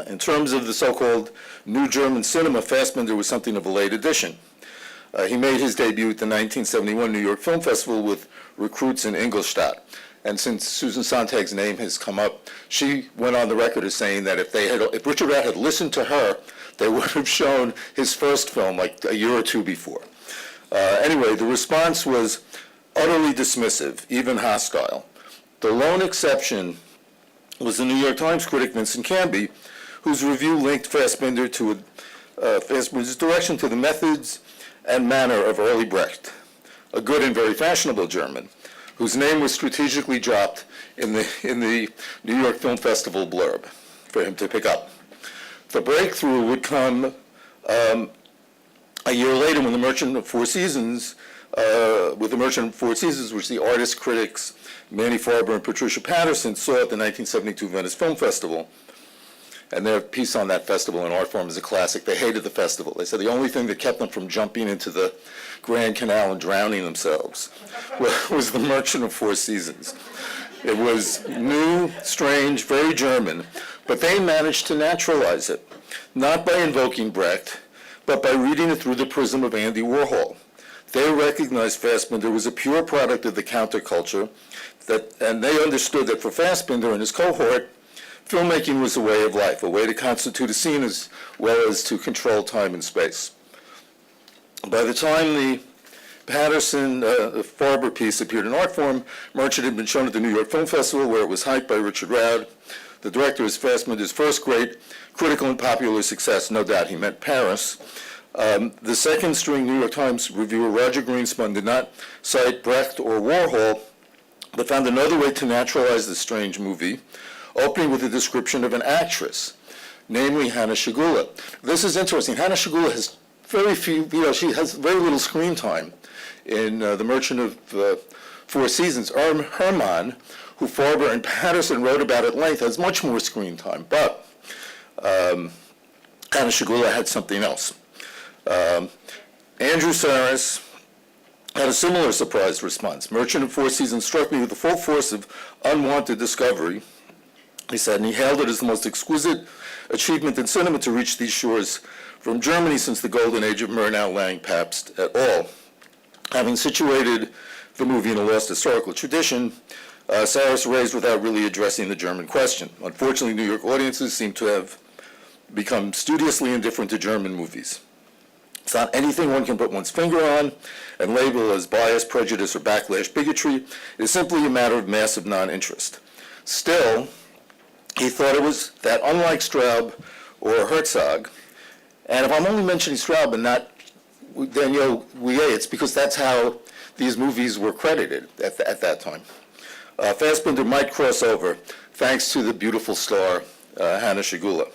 In terms of the so-called New German cinema, Fassbinder was something of a late addition. He made his debut at the 1971 New York Film Festival with Recruits in Ingolstadt. And since Susan Sontag's name has come up, she went on the record as saying that if Richard Rath had listened to her, they would have shown his first film like a year or two before. Anyway, the response was utterly dismissive, even hostile. The lone exception was the New York Times critic Vincent Canby, whose review linked Fassbinder to Fassbinder's direction to the methods and manner of early Brecht, a good and very fashionable German, whose name was strategically dropped in the New York Film Festival blurb for him to pick up. The breakthrough would come a year later when The Merchant of Four Seasons, which the artist critics Manny Farber and Patricia Patterson saw at the 1972 Venice Film Festival. And their piece on that festival in art form is a classic. They hated the festival. They said the only thing that kept them from jumping into the Grand Canal and drowning themselves was The Merchant of Four Seasons. It was new, strange, very German, but they managed to naturalize it, not by invoking Brecht, but by reading it through the prism of Andy Warhol. They recognized Fassbinder was a pure product of the counterculture, and they understood that for Fassbinder and his cohort, filmmaking was a way of life, a way to constitute a scene as well as to control time and space. By the time the Patterson Farber piece appeared in art form, Merchant had been shown at the New York Film Festival, where it was hyped by Richard Roud. The director is Fassbinder's first great critical and popular success. No doubt he meant Paris. The second-string New York Times reviewer Roger Greenspun did not cite Brecht or Warhol, but found another way to naturalize the strange movie, opening with a description of an actress, namely Hannah Shigula. This is interesting. Hannah Shigula has she has very little screen time in The Merchant of Four Seasons. Herman, who Farber and Patterson wrote about at length, has much more screen time, but Hannah Shigula had something else. Andrew Sarris had a similar surprised response. Merchant of Four Seasons struck me with the full force of unwanted discovery, he said, and he hailed it as the most exquisite achievement in cinema to reach these shores from Germany since the golden age of Murnau, Lang, Pabst et al. Having situated the movie in a lost historical tradition, Sarris raised without really addressing the German question. Unfortunately, New York audiences seem to have become studiously indifferent to German movies. It's not anything one can put one's finger on and label as bias, prejudice, or backlash bigotry. It is simply a matter of massive non-interest. Still, he thought it was that unlike Straub or Herzog, and if I'm only mentioning Straub and not Daniel Ouillet, it's because that's how these movies were credited at that time. Fassbinder might cross over, thanks to the beautiful star, Hannah Shigula.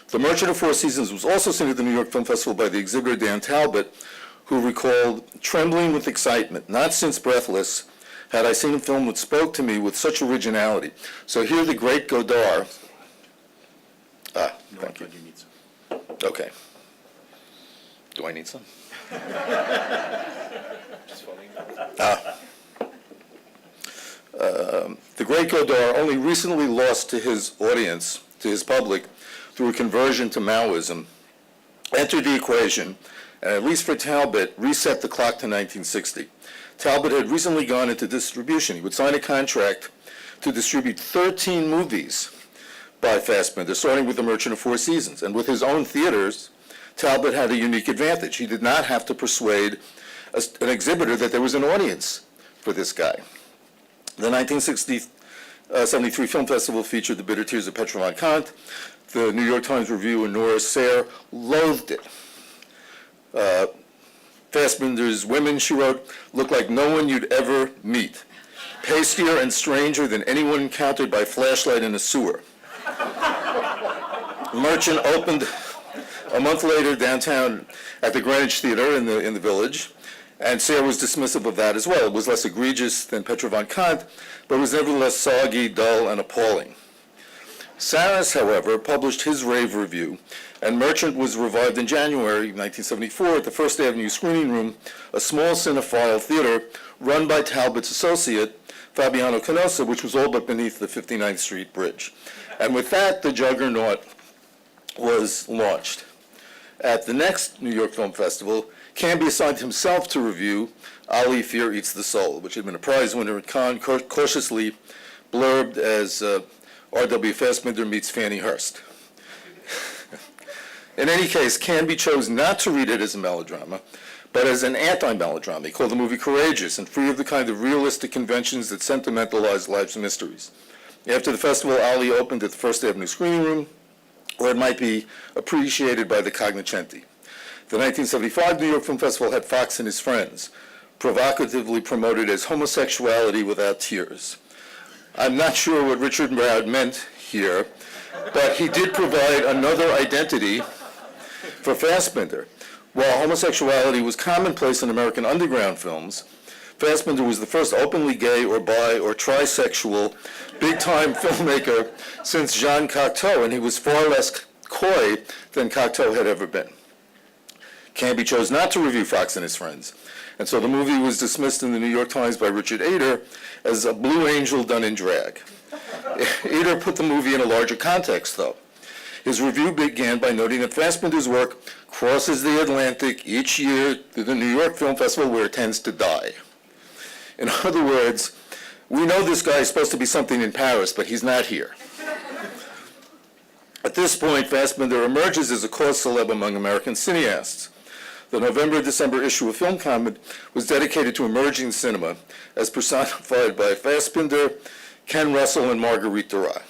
The Merchant of Four Seasons was also seen at the New York Film Festival by the exhibitor Dan Talbot, who recalled, trembling with excitement, not since Breathless had I seen a film that spoke to me with such originality. So here the great Godard. Thank you. Okay. Do I need some? The great Godard only recently lost to his audience, to his public, through a conversion to Maoism, entered the equation, and at least for Talbot, reset the clock to 1960. Talbot had recently gone into distribution. He would sign a contract to distribute 13 movies by Fassbinder, starting with The Merchant of Four Seasons. And with his own theaters, Talbot had a unique advantage. He did not have to persuade an exhibitor that there was an audience for this guy. The 1973 Film Festival featured The Bitter Tears of Petra von Kant. The New York Times reviewer Nora Sayre loathed it. Fassbinder's women, she wrote, look like no one you'd ever meet. Pastier and stranger than anyone encountered by flashlight in a sewer. Merchant opened a month later downtown at the Greenwich Theater in the Village, and Sayre was dismissive of that as well. It was less egregious than Petra von Kant, but it was nevertheless soggy, dull, and appalling. Sarris, however, published his rave review, and Merchant was revived in January 1974 at the First Avenue Screening Room, a small cinephile theater run by Talbot's associate, Fabiano Canosa, which was all but beneath the 59th Street Bridge. And with that, the juggernaut was launched. At the next New York Film Festival, Canby assigned himself to review Ali, Fear Eats the Soul, which had been a prize winner at Cannes, cautiously blurbed as R.W. Fassbinder meets Fannie Hurst. In any case, Canby chose not to read it as a melodrama, but as an anti-melodrama. He called the movie courageous and free of the kind of realistic conventions that sentimentalize life's mysteries. After the festival, Ali opened at the First Avenue Screening Room, where it might be appreciated by the cognoscenti. The 1975 New York Film Festival had Fox and His Friends, provocatively promoted as homosexuality without tears. I'm not sure what Richard Roud meant here, but he did provide another identity for Fassbinder. While homosexuality was commonplace in American underground films, Fassbinder was the first openly gay or bi or trisexual big-time filmmaker since Jean Cocteau, and he was far less coy than Cocteau had ever been. Canby chose not to review Fox and His Friends, and so the movie was dismissed in the New York Times by Richard Ader as a Blue Angel done in drag. Ader put the movie in a larger context, though. His review began by noting that Fassbinder's work crosses the Atlantic each year to the New York Film Festival, where it tends to die. In other words, we know this guy is supposed to be something in Paris, but he's not here. At this point, Fassbinder emerges as a cause célèbre among American cineasts. The November-December issue of Film Comment was dedicated to emerging cinema, as personified by Fassbinder, Ken Russell, and Marguerite Duras.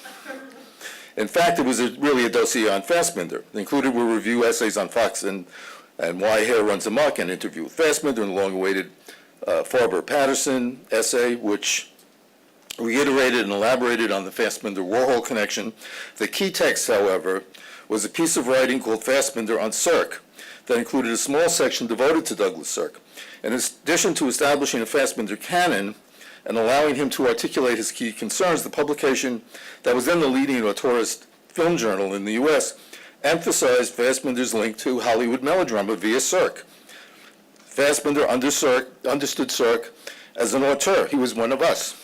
In fact, it was really a dossier on Fassbinder. It included were review essays on Fox and Why Hair Runs Amok, an interview with Fassbinder, and the long-awaited Farber-Patterson essay, which reiterated and elaborated on the Fassbinder-Warhol connection. The key text, however, was a piece of writing called Fassbinder on Cirque that included a small section devoted to Douglas Sirk. In addition to establishing a Fassbinder canon and allowing him to articulate his key concerns, the publication that was then the leading auteurist film journal in the U.S. emphasized Fassbinder's link to Hollywood melodrama via Sirk. Fassbinder understood Sirk as an auteur. He was one of us.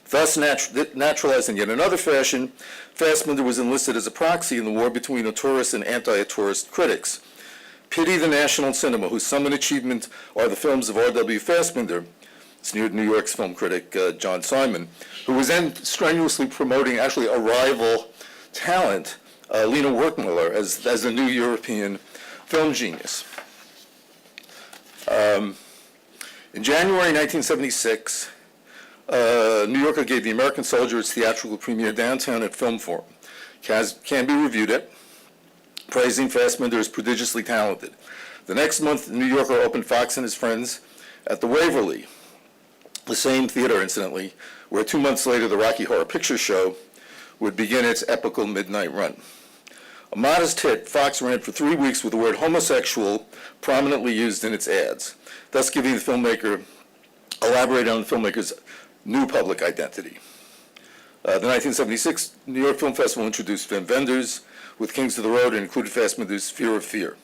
Thus, naturalized in yet another fashion, Fassbinder was enlisted as a proxy in the war between auteurists and anti-auteurist critics. Pity the national cinema, whose summit achievement are the films of R.W. Fassbinder, sneered New York's film critic John Simon, who was then strenuously promoting actually a rival talent, Lena Wertmüller, as the new European film genius. In January 1976, New Yorker gave The American Soldier its theatrical premiere downtown at Film Forum. Canby reviewed it, praising Fassbinder as prodigiously talented. The next month, the New Yorker opened Fox and His Friends at the Waverly, the same theater, incidentally, where 2 months later the Rocky Horror Picture Show would begin its epical midnight run. A modest hit, Fox ran for 3 weeks with the word homosexual prominently used in its ads, thus giving the filmmaker, elaborating on the filmmaker's new public identity. The 1976 New York Film Festival introduced Wim Wenders with Kings of the Road and included Fassbinder's Fear of Fear.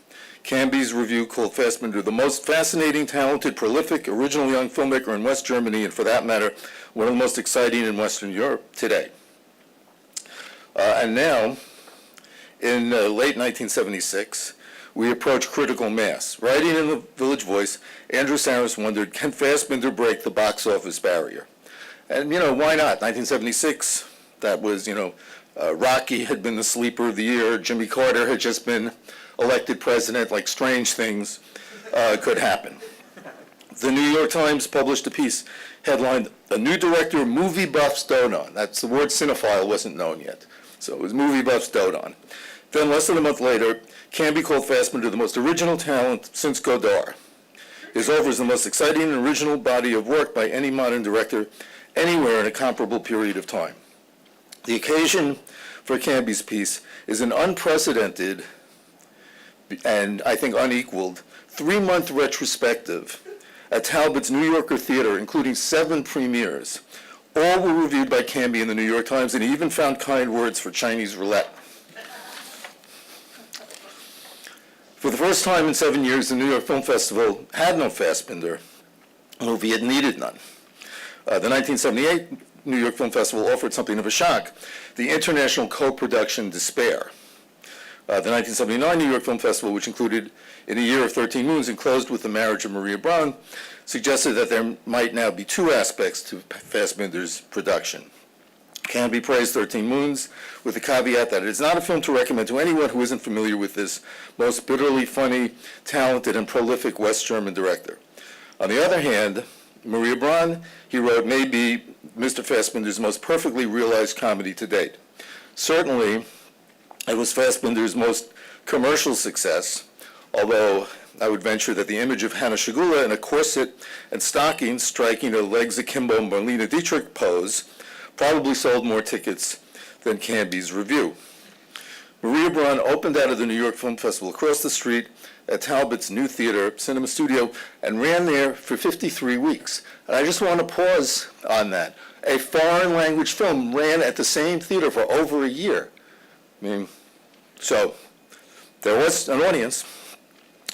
Canby's review called Fassbinder the most fascinating, talented, prolific, original young filmmaker in West Germany, and for that matter, one of the most exciting in Western Europe today. And now, in late 1976, we approach critical mass. Writing in the Village Voice, Andrew Sarris wondered, can Fassbinder break the box office barrier? And, why not? 1976, that was, Rocky had been the sleeper of the year. Jimmy Carter had just been elected president. Like, strange things could happen. The New York Times published a piece headlined, "A New Director Movie Buffs Dote On." That's the word cinephile wasn't known yet. So it was movie buffs dote on. Then, less than a month later, Canby called Fassbinder the most original talent since Godard. His offer is the most exciting and original body of work by any modern director anywhere in a comparable period of time. The occasion for Canby's piece is an unprecedented and, I think, unequaled 3-month retrospective at Talbot's New Yorker Theater, including 7 premieres. All were reviewed by Canby in the New York Times, and he even found kind words for Chinese roulette. For the first time in 7 years, the New York Film Festival had no Fassbinder movie. It needed none. The 1978 New York Film Festival offered something of a shock, the international co-production Despair. The 1979 New York Film Festival, which included In a Year of 13 Moons and closed with The Marriage of Maria Braun, suggested that there might now be 2 aspects to Fassbinder's production. Canby praised 13 Moons with the caveat that it is not a film to recommend to anyone who isn't familiar with this most bitterly funny, talented, and prolific West German director. On the other hand, Maria Braun, he wrote, may be Mr. Fassbinder's most perfectly realized comedy to date. Certainly, it was Fassbinder's most commercial success, although I would venture that the image of Hannah Shigula in a corset and stockings striking a legs akimbo Marlene Dietrich pose probably sold more tickets than Canby's review. Maria Braun opened out of the New York Film Festival across the street at Talbot's new theater, Cinema Studio, and ran there for 53 weeks. And I just want to pause on that. A foreign language film ran at the same theater for over a year. So there was an audience.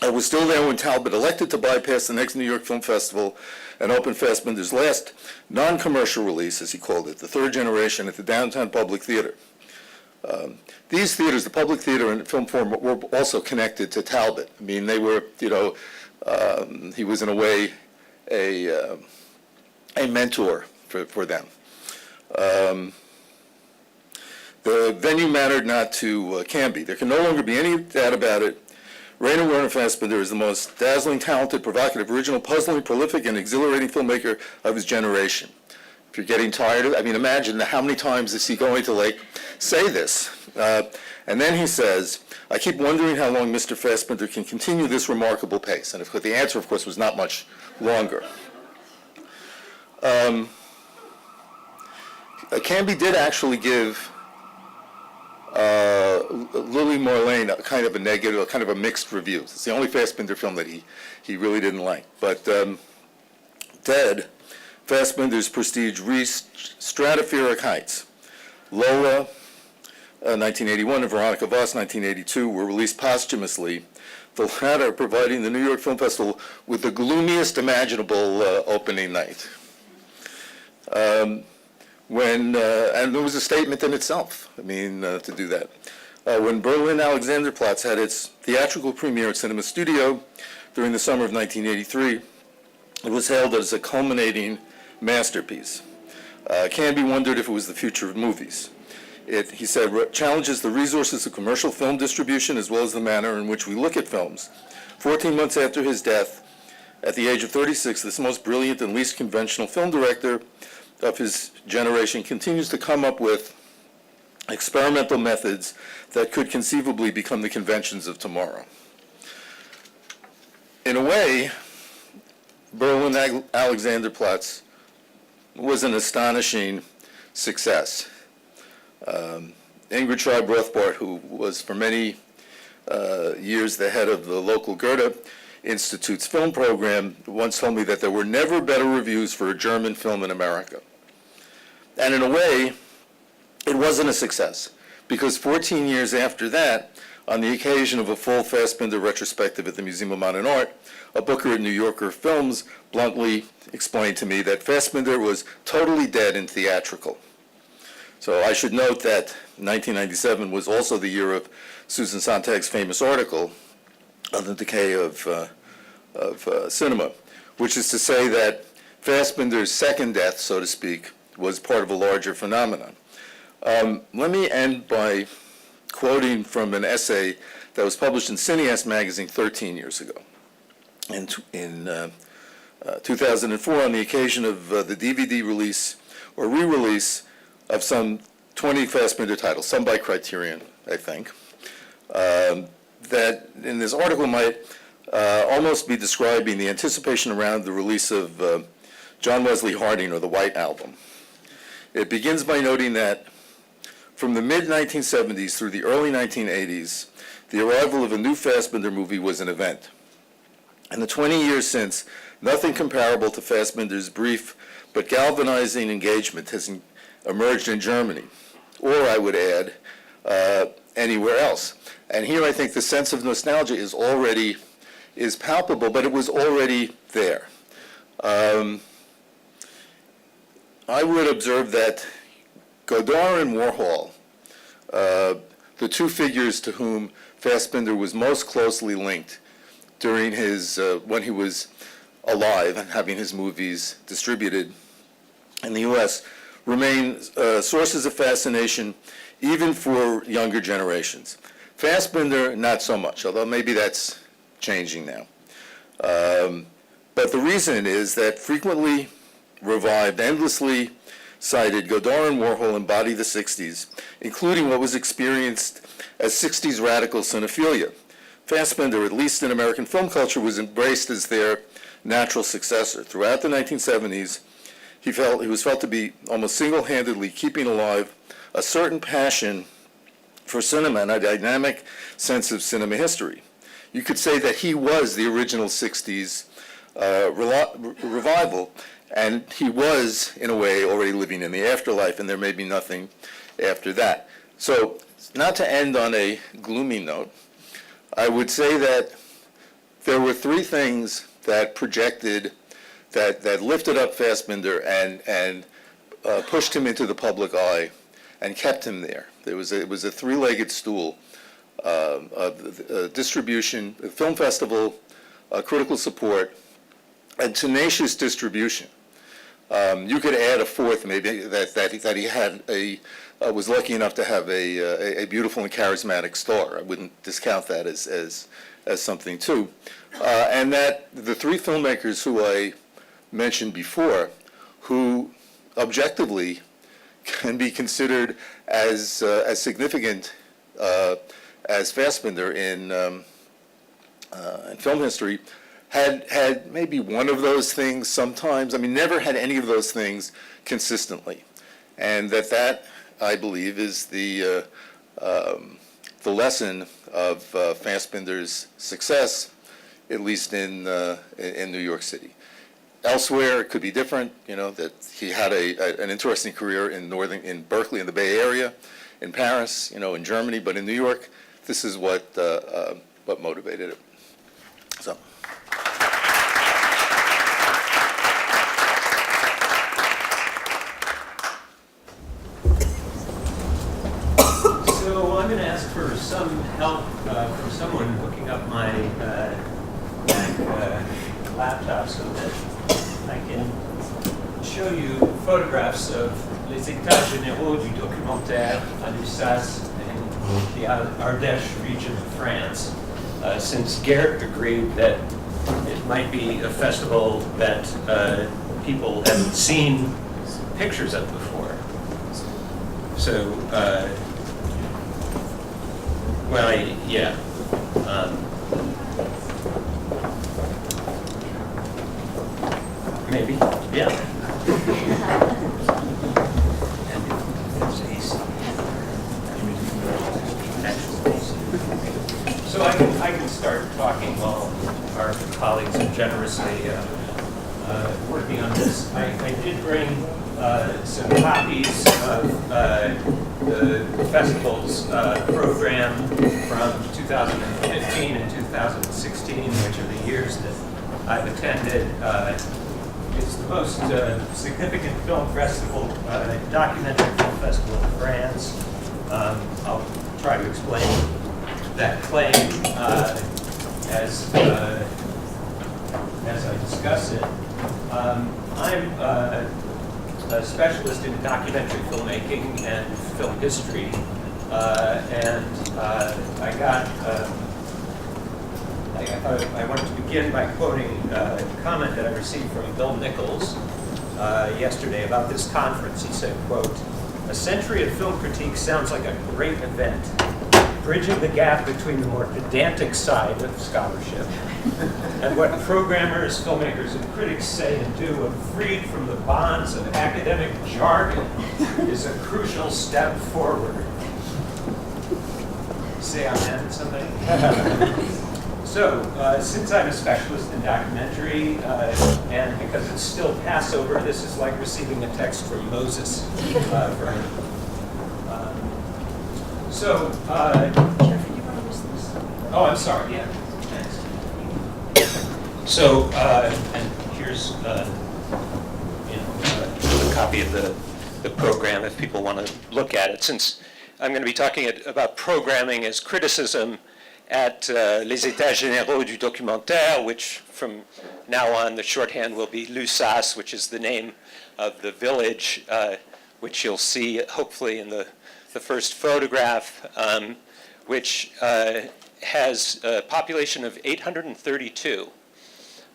I was still there when Talbot elected to bypass the next New York Film Festival and opened Fassbinder's last non-commercial release, as he called it, The Third Generation, at the Downtown Public Theater. These theaters, the Public Theater and Film Forum, were also connected to Talbot. I mean, they were, he was in a way a mentor for them. The venue mattered not to Canby. There can no longer be any doubt about it. Rainer Werner Fassbinder is the most dazzling, talented, provocative, original, puzzling, prolific, and exhilarating filmmaker of his generation. If you're getting tired of it, I mean, imagine how many times is he going to, say this? And then he says, I keep wondering how long Mr. Fassbinder can continue this remarkable pace. And the answer, of course, was not much longer. Canby did actually give Lily Marlene kind of a negative, kind of a mixed review. It's the only Fassbinder film that he really didn't like. But Dead, Fassbinder's prestige reached stratospheric heights. Lola, 1981, and Veronica Voss, 1982, were released posthumously, the latter providing the New York Film Festival with the gloomiest imaginable opening night. And it was a statement in itself, I mean, to do that. When Berlin Alexanderplatz had its theatrical premiere at Cinema Studio during the summer of 1983, it was hailed as a culminating masterpiece. Canby wondered if it was the future of movies. It, he said, challenges the resources of commercial film distribution as well as the manner in which we look at films. 14 months after his death, at the age of 36, this most brilliant and least conventional film director of his generation continues to come up with experimental methods that could conceivably become the conventions of tomorrow. In a way, Berlin Alexanderplatz was an astonishing success. Ingrid Schreiber-Rothbart, who was for many years the head of the local Goethe Institute's film program, once told me that there were never better reviews for a German film in America. And in a way, it wasn't a success, because 14 years after that, on the occasion of a full Fassbinder retrospective at the Museum of Modern Art, a booker at New Yorker Films bluntly explained to me that Fassbinder was totally dead and theatrical. So I should note that 1997 was also the year of Susan Sontag's famous article on the decay of cinema, which is to say that Fassbinder's second death, so to speak, was part of a larger phenomenon. Let me end by quoting from an essay that was published in Cineast magazine 13 years ago. In 2004, on the occasion of the DVD release or re-release of some 20 Fassbinder titles, some by Criterion, I think, that in this article might almost be describing the anticipation around the release of John Wesley Harding or the White Album. It begins by noting that from the mid-1970s through the early 1980s, the arrival of a new Fassbinder movie was an event. In the 20 years since, nothing comparable to Fassbinder's brief but galvanizing engagement has emerged in Germany, or I would add, anywhere else. And here I think the sense of nostalgia is palpable, but it was already there. I would observe that Godard and Warhol, the two figures to whom Fassbinder was most closely linked during his, when he was alive and having his movies distributed in the U.S., remain sources of fascination even for younger generations. Fassbinder, not so much, although maybe that's changing now. But the reason is that frequently revived, endlessly cited, Godard and Warhol embody the 60s, including what was experienced as 60s radical cinephilia. Fassbinder, at least in American film culture, was embraced as their natural successor. Throughout the 1970s, he was felt to be almost single-handedly keeping alive a certain passion for cinema and a dynamic sense of cinema history. You could say that he was the original 60s revival, and he was, in a way, already living in the afterlife, and there may be nothing after that. So, not to end on a gloomy note, I would say that there were three things that projected, that lifted up Fassbinder and pushed him into the public eye and kept him there. It was a three-legged stool of distribution, film festival, critical support, and tenacious distribution. You could add a fourth, maybe that he had was lucky enough to have a beautiful and charismatic star. I wouldn't discount that as something too. And that the three filmmakers who I mentioned before, who objectively can be considered as significant as Fassbinder in film history, had maybe one of those things sometimes. I mean, never had any of those things consistently, and that I believe is the lesson of Fassbinder's success, at least in New York City. Elsewhere, it could be different. You know, that he had an interesting career in Berkeley, in the Bay Area, in Paris, you know, in Germany, but in New York, this is what motivated it. So. So I'm going to ask for some help from someone hooking up my Mac laptop so that I can show you photographs of Les États Généraux du documentaire à Lussas in the Ardèche region of France, since Gerd agreed that it might be a festival that people haven't seen pictures of before. So, yeah. Maybe, yeah. So I can start talking while our colleagues are generously working on this. I did bring some copies of the festival's program from 2015 and 2016, which are the years that I've attended. It's the most significant film festival, documentary film festival in France. I'll try to explain that claim as I discuss it. I'm a specialist in documentary filmmaking and film history, and I wanted to begin by quoting a comment that I received from Bill Nichols yesterday about this conference. He said, quote, "A century of film critique sounds like a great event, bridging the gap between the more pedantic side of scholarship and what programmers, filmmakers, and critics say and do when freed from the bonds of academic jargon is a crucial step forward." Say amen, somebody? So, since I'm a specialist in documentary, and because it's still Passover, this is like receiving a text from Moses for me. Oh, I'm sorry, yeah, thanks. So, and here's a copy of the program if people want to look at it, since I'm going to be talking about programming as criticism at Les États Généraux du documentaire, which from now on the shorthand will be Lussas, which is the name of the village, which you'll see hopefully in the first photograph, which has a population of 832.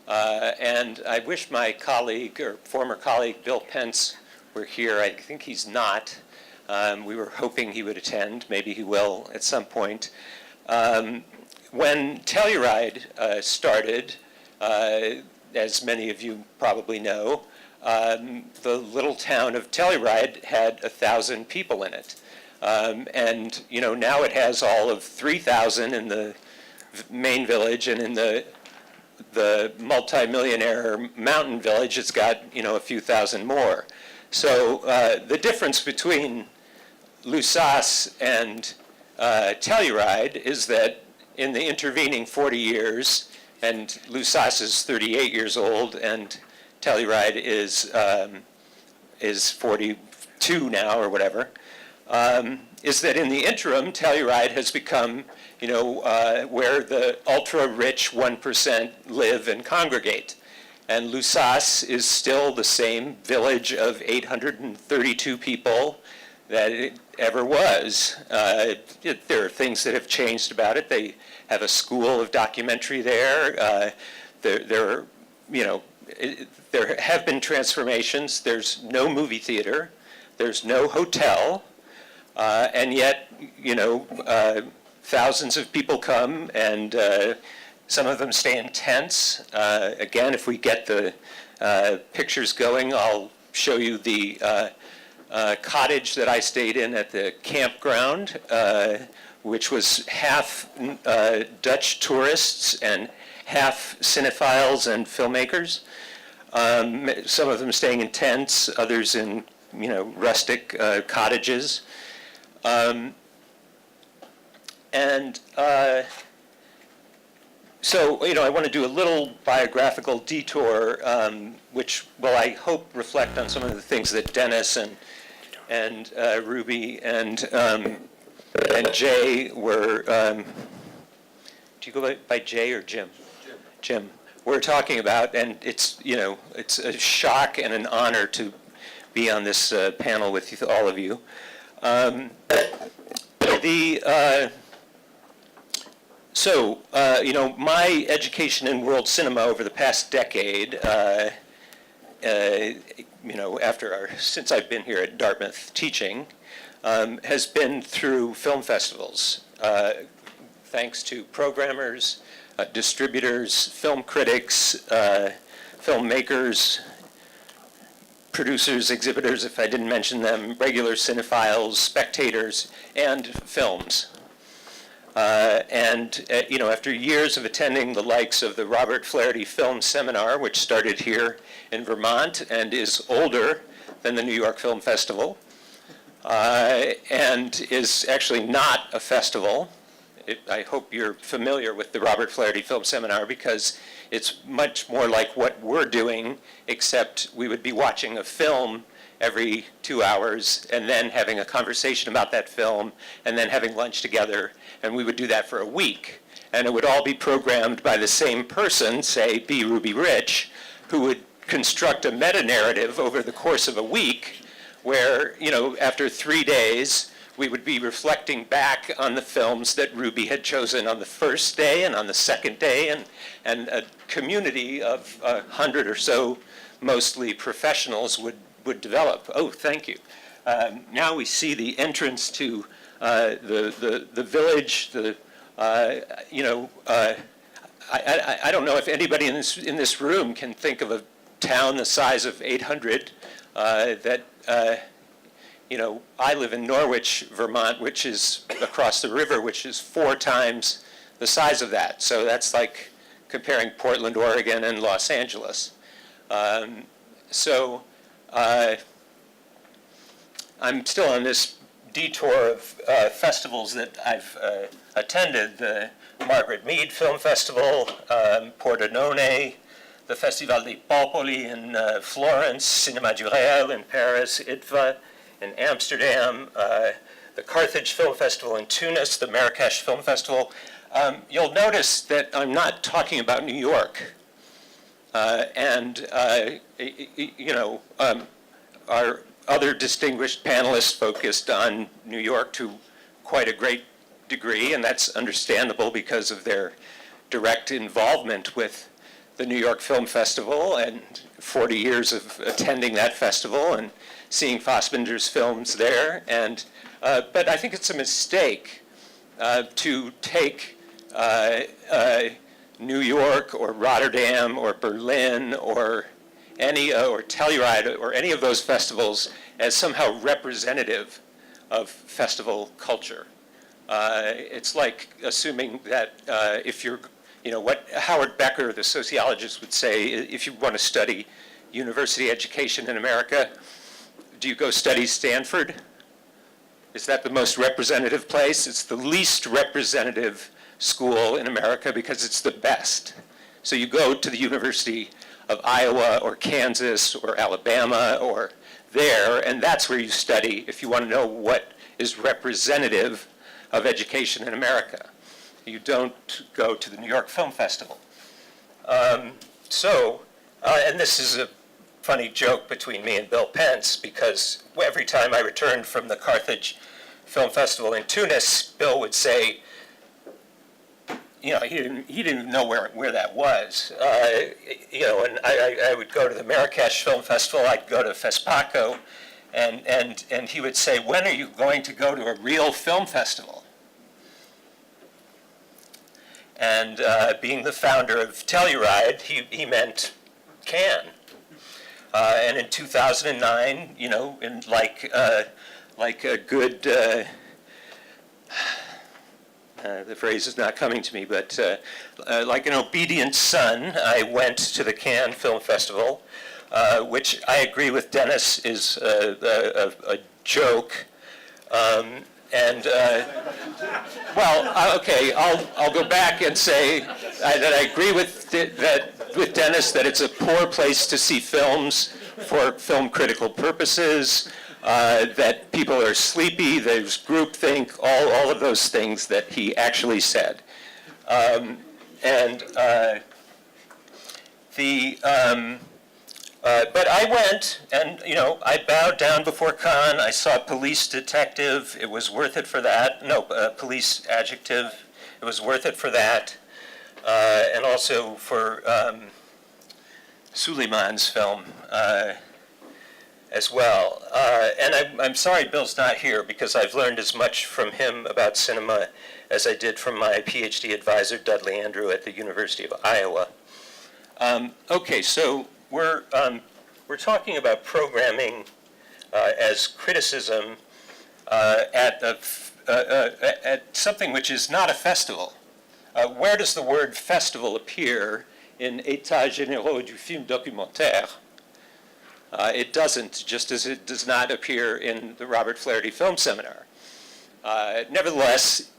And I wish my colleague, or former colleague, Bill Pence were here. I think he's not. We were hoping he would attend. Maybe he will at some point. When Telluride started, as many of you probably know, the little town of Telluride had 1,000 people in it. And now it has all of 3,000 in the main village, and in the multi-millionaire mountain village, it's got a few thousand more. So the difference between Lussas and Telluride is that in the intervening 40 years, and Lussas is 38 years old, and Telluride is 42 now or whatever. is that in the interim, Telluride has become, where the ultra-rich 1% live and congregate. And Lusace is still the same village of 832 people that it ever was. There are things that have changed about it. They have a school of documentary there. There have been transformations. There's no movie theater. There's no hotel. And yet, thousands of people come, and some of them stay in tents. Again, if we get the pictures going, I'll show you the cottage that I stayed in at the campground, which was half Dutch tourists and half cinephiles and filmmakers. Some of them staying in tents, others in rustic cottages. So, I want to do a little biographical detour, which will, I hope, reflect on some of the things that Dennis and Ruby and Jay were. Do you go by Jay or Jim? Jim. We're talking about, and it's it's a shock and an honor to be on this panel with all of you. My education in world cinema over the past decade, since I've been here at Dartmouth teaching, has been through film festivals, thanks to programmers, distributors, film critics, filmmakers, producers, exhibitors, if I didn't mention them, regular cinephiles, spectators, and films. After years of attending the likes of the Robert Flaherty Film Seminar, which started here in Vermont and is older than the New York Film Festival, and is actually not a festival. I hope you're familiar with the Robert Flaherty Film Seminar, because it's much more like what we're doing, except we would be watching a film every 2 hours and then having a conversation about that film and then having lunch together, and we would do that for a week. And it would all be programmed by the same person, say B. Ruby Rich, who would construct a meta-narrative over the course of a week where, after 3 days, we would be reflecting back on the films that Ruby had chosen on the first day and on the second day, and a community of 100 or so, mostly professionals, would develop. Oh, thank you. Now we see the entrance to the village. I don't know if anybody in this room can think of a town the size of 800 that. I live in Norwich, Vermont, which is across the river, which is 4 times the size of that. So that's like comparing Portland, Oregon, and Los Angeles. I'm still on this detour of festivals that I've attended: the Margaret Mead Film Festival, Pordenone, the Festival dei Popoli in Florence, Cinema du Réel in Paris, IDFA in Amsterdam, the Carthage Film Festival in Tunis, the Marrakesh Film Festival. You'll notice that I'm not talking about New York. Our other distinguished panelists focused on New York to quite a great degree, and that's understandable because of their direct involvement with the New York Film Festival and 40 years of attending that festival and seeing Fassbinder's films there. But I think it's a mistake to take New York or Rotterdam or Berlin or Telluride or any of those festivals as somehow representative of festival culture. It's like assuming that if you're, what Howard Becker, the sociologist, would say, if you want to study university education in America, do you go study Stanford? Is that the most representative place? It's the least representative school in America because it's the best. So you go to the University of Iowa or Kansas or Alabama or there, and that's where you study if you want to know what is representative of education in America. You don't go to the New York Film Festival. And this is a funny joke between me and Bill Pence, because every time I returned from the Carthage Film Festival in Tunis, Bill would say, you know, he didn't know where that was. You know, and I would go to the Marrakesh Film Festival, I'd go to FESPACO, and he would say, when are you going to go to a real film festival? And being the founder of Telluride, he meant Cannes. And in 2009, you know, like a good, the phrase is not coming to me, but like an obedient son, I went to the Cannes Film Festival, which I agree with Dennis is a joke. Okay, I'll go back and say that I agree with Dennis that it's a poor place to see films for film critical purposes, that people are sleepy, there's groupthink, all of those things that he actually said. But I went, and you know, I bowed down before Cannes. I saw Police Detective. It was worth it for that. No, Police Adjective. It was worth it for that, and also for Suleiman's film as well. And I'm sorry Bill's not here, because I've learned as much from him about cinema as I did from my PhD advisor, Dudley Andrew, at the University of Iowa. Okay, so we're talking about programming as criticism at something which is not a festival. Where does the word festival appear in États Généraux du film documentaire? It doesn't, just as it does not appear in the Robert Flaherty Film Seminar. Nevertheless,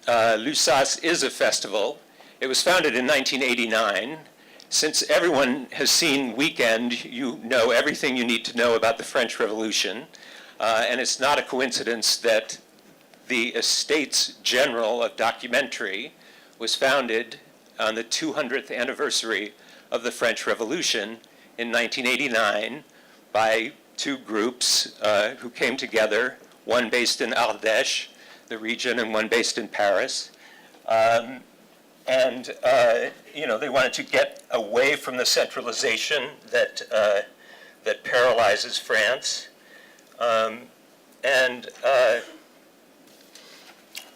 l'USAS is a festival. It was founded in 1989. Since everyone has seen Weekend, you know everything you need to know about the French Revolution. And it's not a coincidence that the Estates General of Documentary was founded on the 200th anniversary of the French Revolution in 1989 by two groups who came together, one based in Ardèche, the region, and one based in Paris. You know, they wanted to get away from the centralization that paralyzes France.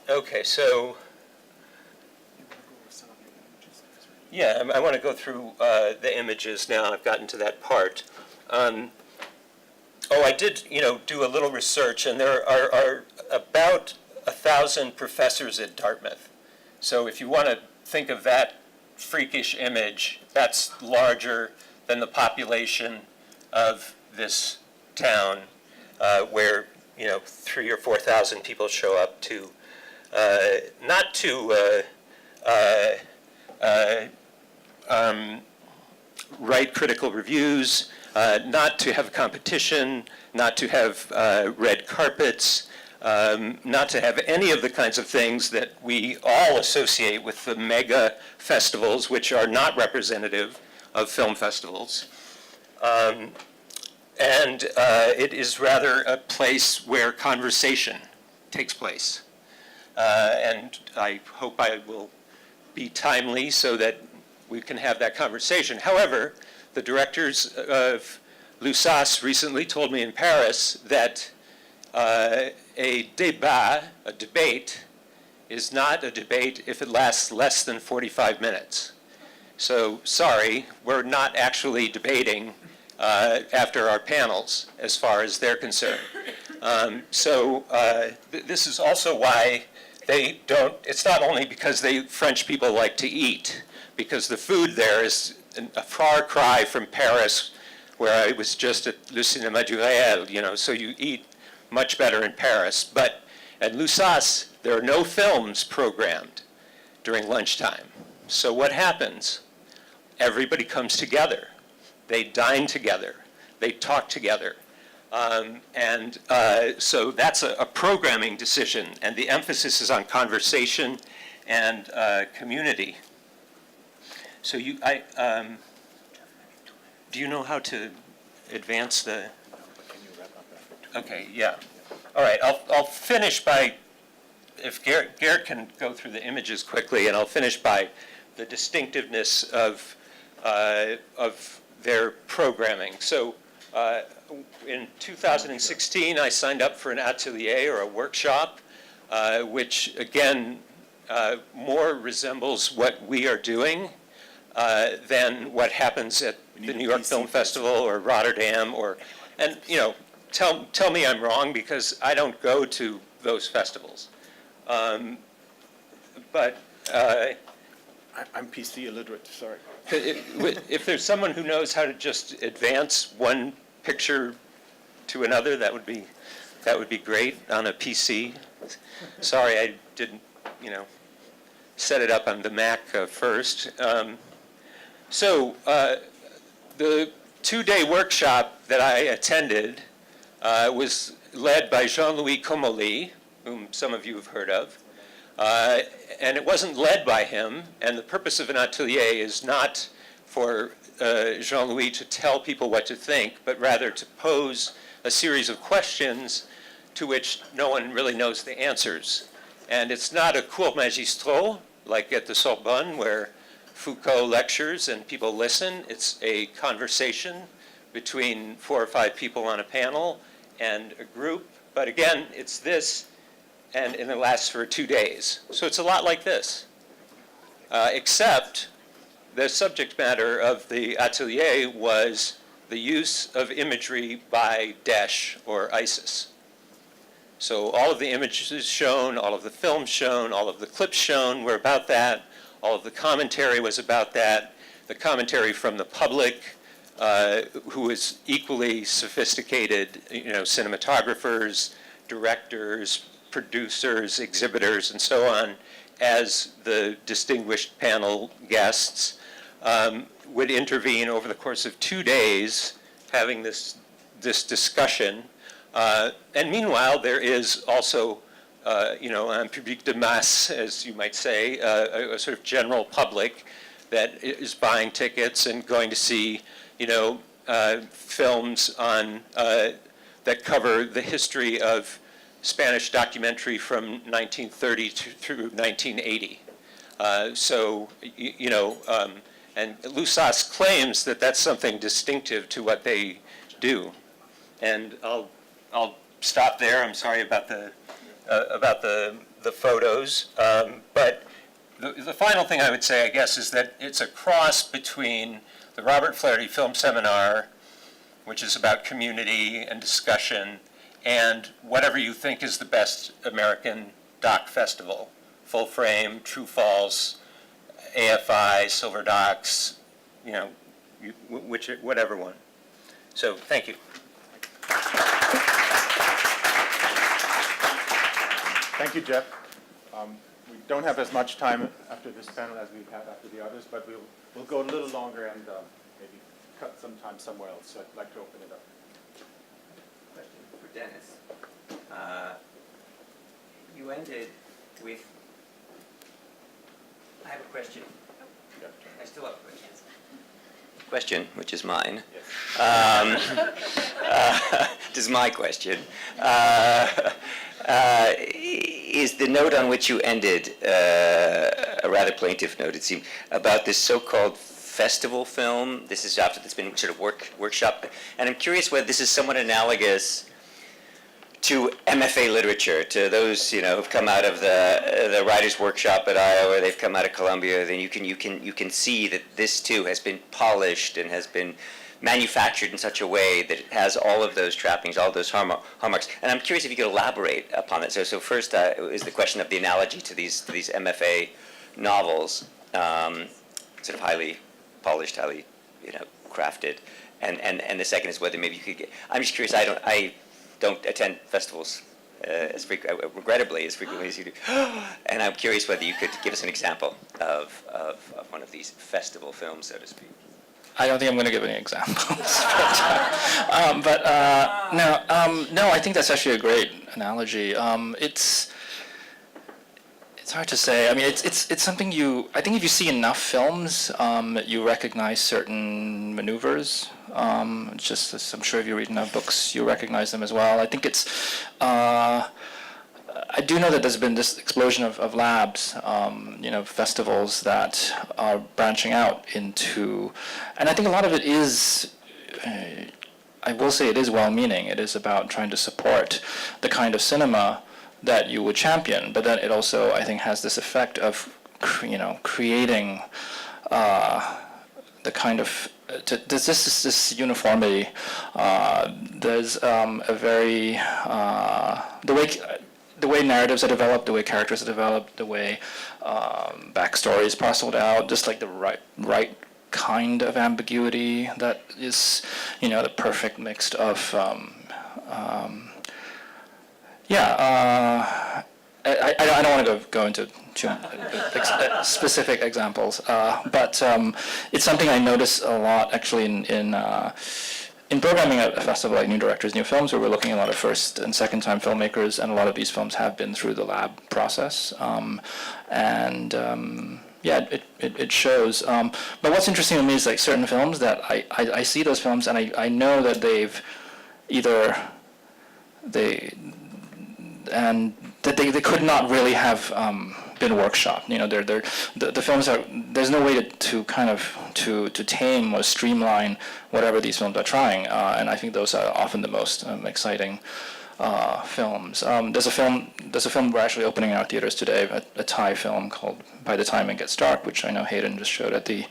Okay, so yeah, I want to go through the images now. I've gotten to that part. I did, you know, do a little research, and there are about 1,000 professors at Dartmouth. So if you want to think of that freakish image, that's larger than the population of this town, where, you know, 3,000 or 4,000 people show up to, not to write critical reviews, not to have a competition, not to have red carpets, not to have any of the kinds of things that we all associate with the mega festivals, which are not representative of film festivals. It is rather a place where conversation takes place. And I hope I will be timely so that we can have that conversation. However, the directors of l'USAS recently told me in Paris that a debate, is not a debate if it lasts less than 45 minutes. So, sorry, we're not actually debating after our panels, as far as they're concerned. This is also why they don't, it's not only because French people like to eat, because the food there is a far cry from Paris, where I was just at Le Cinéma du Réel, you know, so you eat much better in Paris. But at l'USAS, there are no films programmed during lunchtime. So what happens? Everybody comes together. They dine together. They talk together. So that's a programming decision, and the emphasis is on conversation and community. So do you know how to advance the? Okay, yeah. All right, I'll finish by, if Gerd can go through the images quickly, and I'll finish by the distinctiveness of their programming. So in 2016, I signed up for an atelier or a workshop, which again, more resembles what we are doing than what happens at the New York Film Festival or Rotterdam and you know, tell me I'm wrong because I don't go to those festivals. But I'm PC illiterate, sorry. if there's someone who knows how to just advance one picture to another, that would be great on a PC. Sorry, I didn't, you know, set it up on the Mac first. So the two-day workshop that I attended was led by Jean-Louis Comolli, whom some of you have heard of. And it wasn't led by him, and the purpose of an atelier is not for Jean-Louis to tell people what to think, but rather to pose a series of questions to which no one really knows the answers. And it's not a cours magistral, like at the Sorbonne, where Foucault lectures and people listen. It's a conversation between 4 or 5 people on a panel and a group. But again, it's this, and it lasts for 2 days. So it's a lot like this, except the subject matter of the atelier was the use of imagery by Daesh or ISIS. So all of the images shown, all of the films shown, all of the clips shown were about that. All of the commentary was about that. The commentary from the public, who is equally sophisticated, you know, cinematographers, directors, producers, exhibitors, and so on, as the distinguished panel guests, would intervene over the course of 2 days, having this discussion. And meanwhile, there is also, you know, un public de masse, as you might say, a sort of general public that is buying tickets and going to see, you know, films on that cover the history of Spanish documentary from 1930 through 1980. So, you know, and Lussas claims that that's something distinctive to what they do. And I'll stop there. I'm sorry about the photos. But the final thing I would say, I guess, is that it's a cross between the Robert Flaherty Film Seminar, which is about community and discussion, and whatever you think is the best American doc festival. Full Frame, True False, AFI, Silver Docs, you know, whatever one. So thank you. Thank you, Jeff. We don't have as much time after this panel as we've had after the others, but we'll go a little longer and maybe cut some time somewhere else. So I'd like to open it up. Question for Dennis. You ended with, I have a question. I still have a question. Question, which is mine. Yes. This is my question. Is the note on which you ended a rather plaintive note, it seemed, about this so-called festival film? This is after that's been sort of workshop, and I'm curious whether this is somewhat analogous to MFA literature, to those, you know, who've come out of the writers' workshop at Iowa, they've come out of Columbia. Then you can see that this too has been polished and has been manufactured in such a way that it has all of those trappings, all of those hallmarks. And I'm curious if you could elaborate upon that. So first is the question of the analogy to these MFA novels, sort of highly polished, highly, you know, crafted, and the second is whether maybe you could get. I'm just curious. I don't attend festivals regrettably as frequently as you do, and I'm curious whether you could give us an example of one of these festival films, so to speak. I don't think I'm going to give any examples. No, I think that's actually a great analogy. It's hard to say. I mean, it's something I think if you see enough films, you recognize certain maneuvers. Just as I'm sure if you read enough books, you recognize them as well. I think I do know that there's been this explosion of labs, festivals that are branching out into, and I think a lot of it is, I will say it is well-meaning. It is about trying to support the kind of cinema that you would champion, but then it also, I think, has this effect of, creating the kind of, there's this uniformity. There's a very, the way narratives are developed, the way characters are developed, the way backstory is parceled out, just like the right kind of ambiguity that is, the perfect mix of, I don't want to go into too specific examples, but it's something I notice a lot actually in programming at a festival like New Directors, New Films, where we're looking at a lot of first and second time filmmakers, and a lot of these films have been through the lab process, it shows. But what's interesting to me is like certain films that I see those films and I know that they've either they could not really have been workshopped. The films are, there's no way to kind of to tame or streamline whatever these films are trying, and I think those are often the most exciting films. There's a film we're actually opening in our theaters today, a Thai film called By the Time It Gets Dark, which I know Hayden just showed at the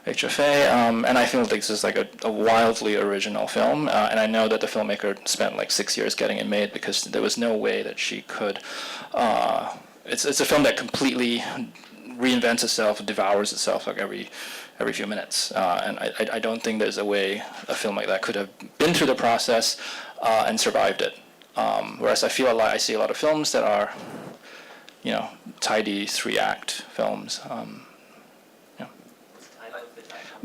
HFA, and I feel like this is like a wildly original film, and I know that the filmmaker spent like 6 years getting it made because there was no way that she could. It's a film that completely reinvents itself, devours itself like every few minutes, and I don't think there's a way a film like that could have been through the process and survived it. Whereas I see a lot of films that are, tidy 3-act films.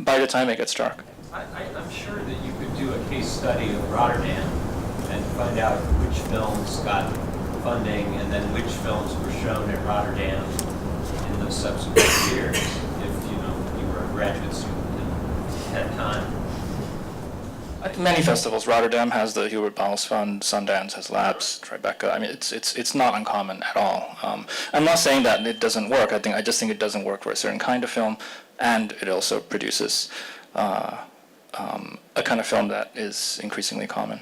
By the Time It Gets Dark. I'm sure that you could do a case study of Rotterdam and find out which films got funding and then which films were shown at Rotterdam in those subsequent years if you were a graduate student and had time. At many festivals, Rotterdam has the Hubert Bals Fund, Sundance has Labs, Tribeca. I mean, it's not uncommon at all. I'm not saying that it doesn't work. I just think it doesn't work for a certain kind of film, and it also produces a kind of film that is increasingly common.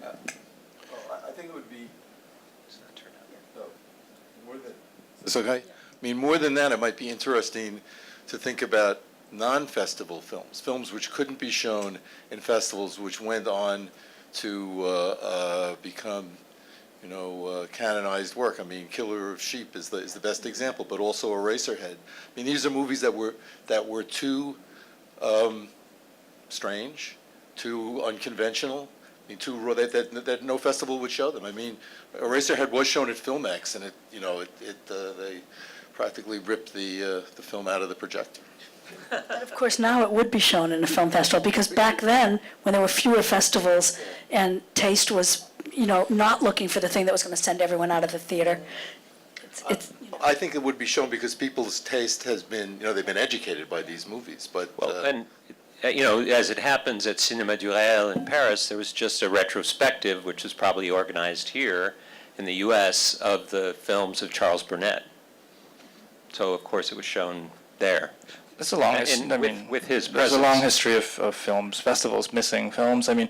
I think it would be more than. Is this okay? I mean, more than that, it might be interesting to think about non-festival films which couldn't be shown in festivals, which went on to become, canonized work. I mean, Killer of Sheep is the best example, but also Eraserhead. I mean, these are movies that were too strange, too unconventional. I mean, too raw that no festival would show them. I mean, Eraserhead was shown at FilmX, and they practically ripped the film out of the projector. But of course, now it would be shown in a film festival, because back then, when there were fewer festivals and taste was, not looking for the thing that was going to send everyone out of the theater. I think it would be shown because people's taste has been, they've been educated by these movies, but. As it happens at Cinéma du Réel in Paris, there was just a retrospective, which was probably organized here in the U.S., of the films of Charles Burnett. So, of course, it was shown there. It's a long history. With his presence. There's a long history of films, festivals missing films. I mean,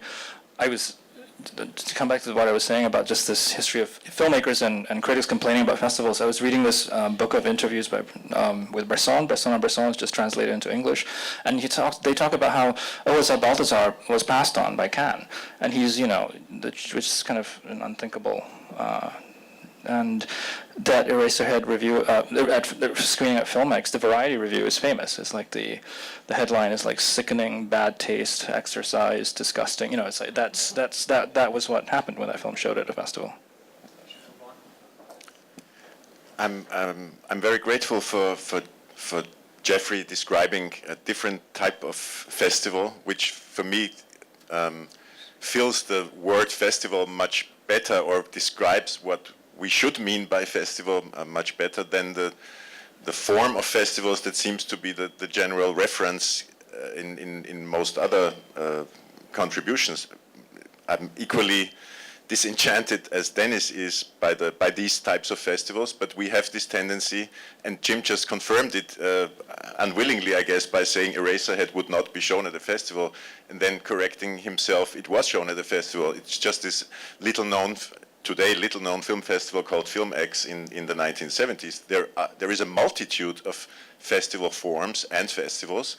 to come back to what I was saying about just this history of filmmakers and critics complaining about festivals, I was reading this book of interviews with Bresson. Bresson is just translated into English, and they talk about how Balthazar was passed on by Cannes, and he's, which is kind of an unthinkable. And that Eraserhead review, at the screening at FilmX, the Variety review is famous. It's like the headline is like sickening, bad taste, exercise, disgusting. It's like that was what happened when that film showed at a festival. I'm very grateful for Jeffrey describing a different type of festival, which for me fills the word festival much better, or describes what we should mean by festival much better than the form of festivals that seems to be the general reference in most other contributions. I'm equally disenchanted as Dennis is by these types of festivals, but we have this tendency, and Jim just confirmed it unwillingly, I guess, by saying Eraserhead would not be shown at a festival, and then correcting himself, it was shown at a festival. It's just this little-known film festival called Film X in the 1970s. There is a multitude of festival forms and festivals,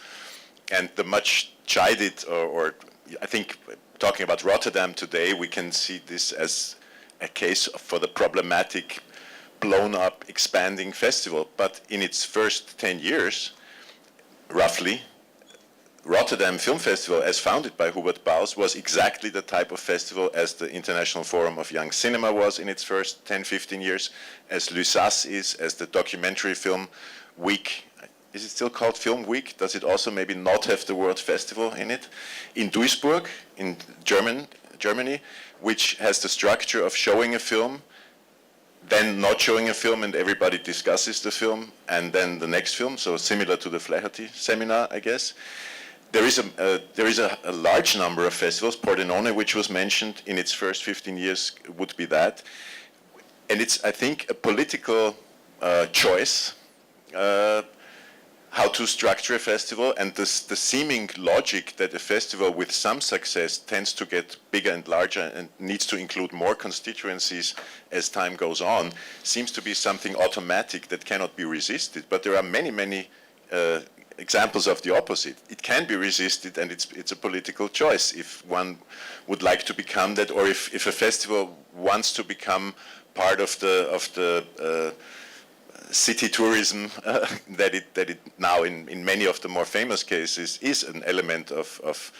and the much chided, or I think, talking about Rotterdam today, we can see this as a case for the problematic, blown-up, expanding festival. But in its first 10 years, roughly, Rotterdam Film Festival, as founded by Hubert Baus, was exactly the type of festival as the International Forum of Young Cinema was in its first 10, 15 years, as Lusace is, as the Documentary Film Week. Is it still called Film Week? Does it also maybe not have the word festival in it? In Duisburg, in Germany, which has the structure of showing a film, then not showing a film, and everybody discusses the film, and then the next film, so similar to the Flaherty seminar, I guess. There is a large number of festivals. Pordenone, which was mentioned in its first 15 years, would be that. And it's, I think, a political choice how to structure a festival, and the seeming logic that a festival with some success tends to get bigger and larger and needs to include more constituencies as time goes on seems to be something automatic that cannot be resisted. But there are many, many examples of the opposite. It can be resisted, and it's a political choice if one would like to become that, or if a festival wants to become part of the city tourism that it now in many of the more famous cases is an element of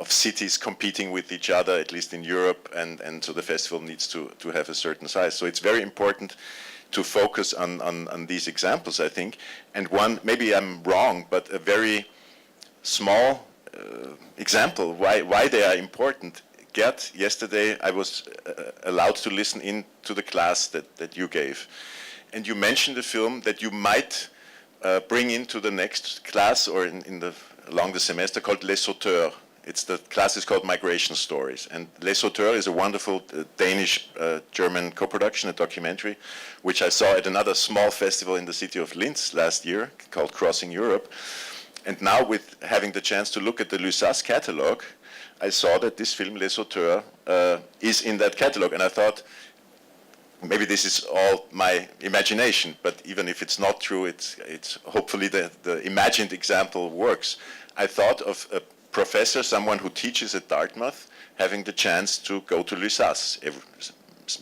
cities competing with each other, at least in Europe, and so the festival needs to have a certain size. So it's very important to focus on these examples, I think. And one, maybe I'm wrong, but a very small example why they are important. Gerd, yesterday I was allowed to listen in to the class that you gave. And you mentioned a film that you might bring into the next class or along the semester called Les Auteurs. The class is called Migration Stories. And Les Auteurs is a wonderful Danish-German co-production, a documentary, which I saw at another small festival in the city of Linz last year called Crossing Europe. And now, with having the chance to look at the Lusace catalog, I saw that this film, Les Auteurs, is in that catalog. And I thought, maybe this is all my imagination, but even if it's not true, it's hopefully the imagined example works. I thought of a professor, someone who teaches at Dartmouth, having the chance to go to Lusace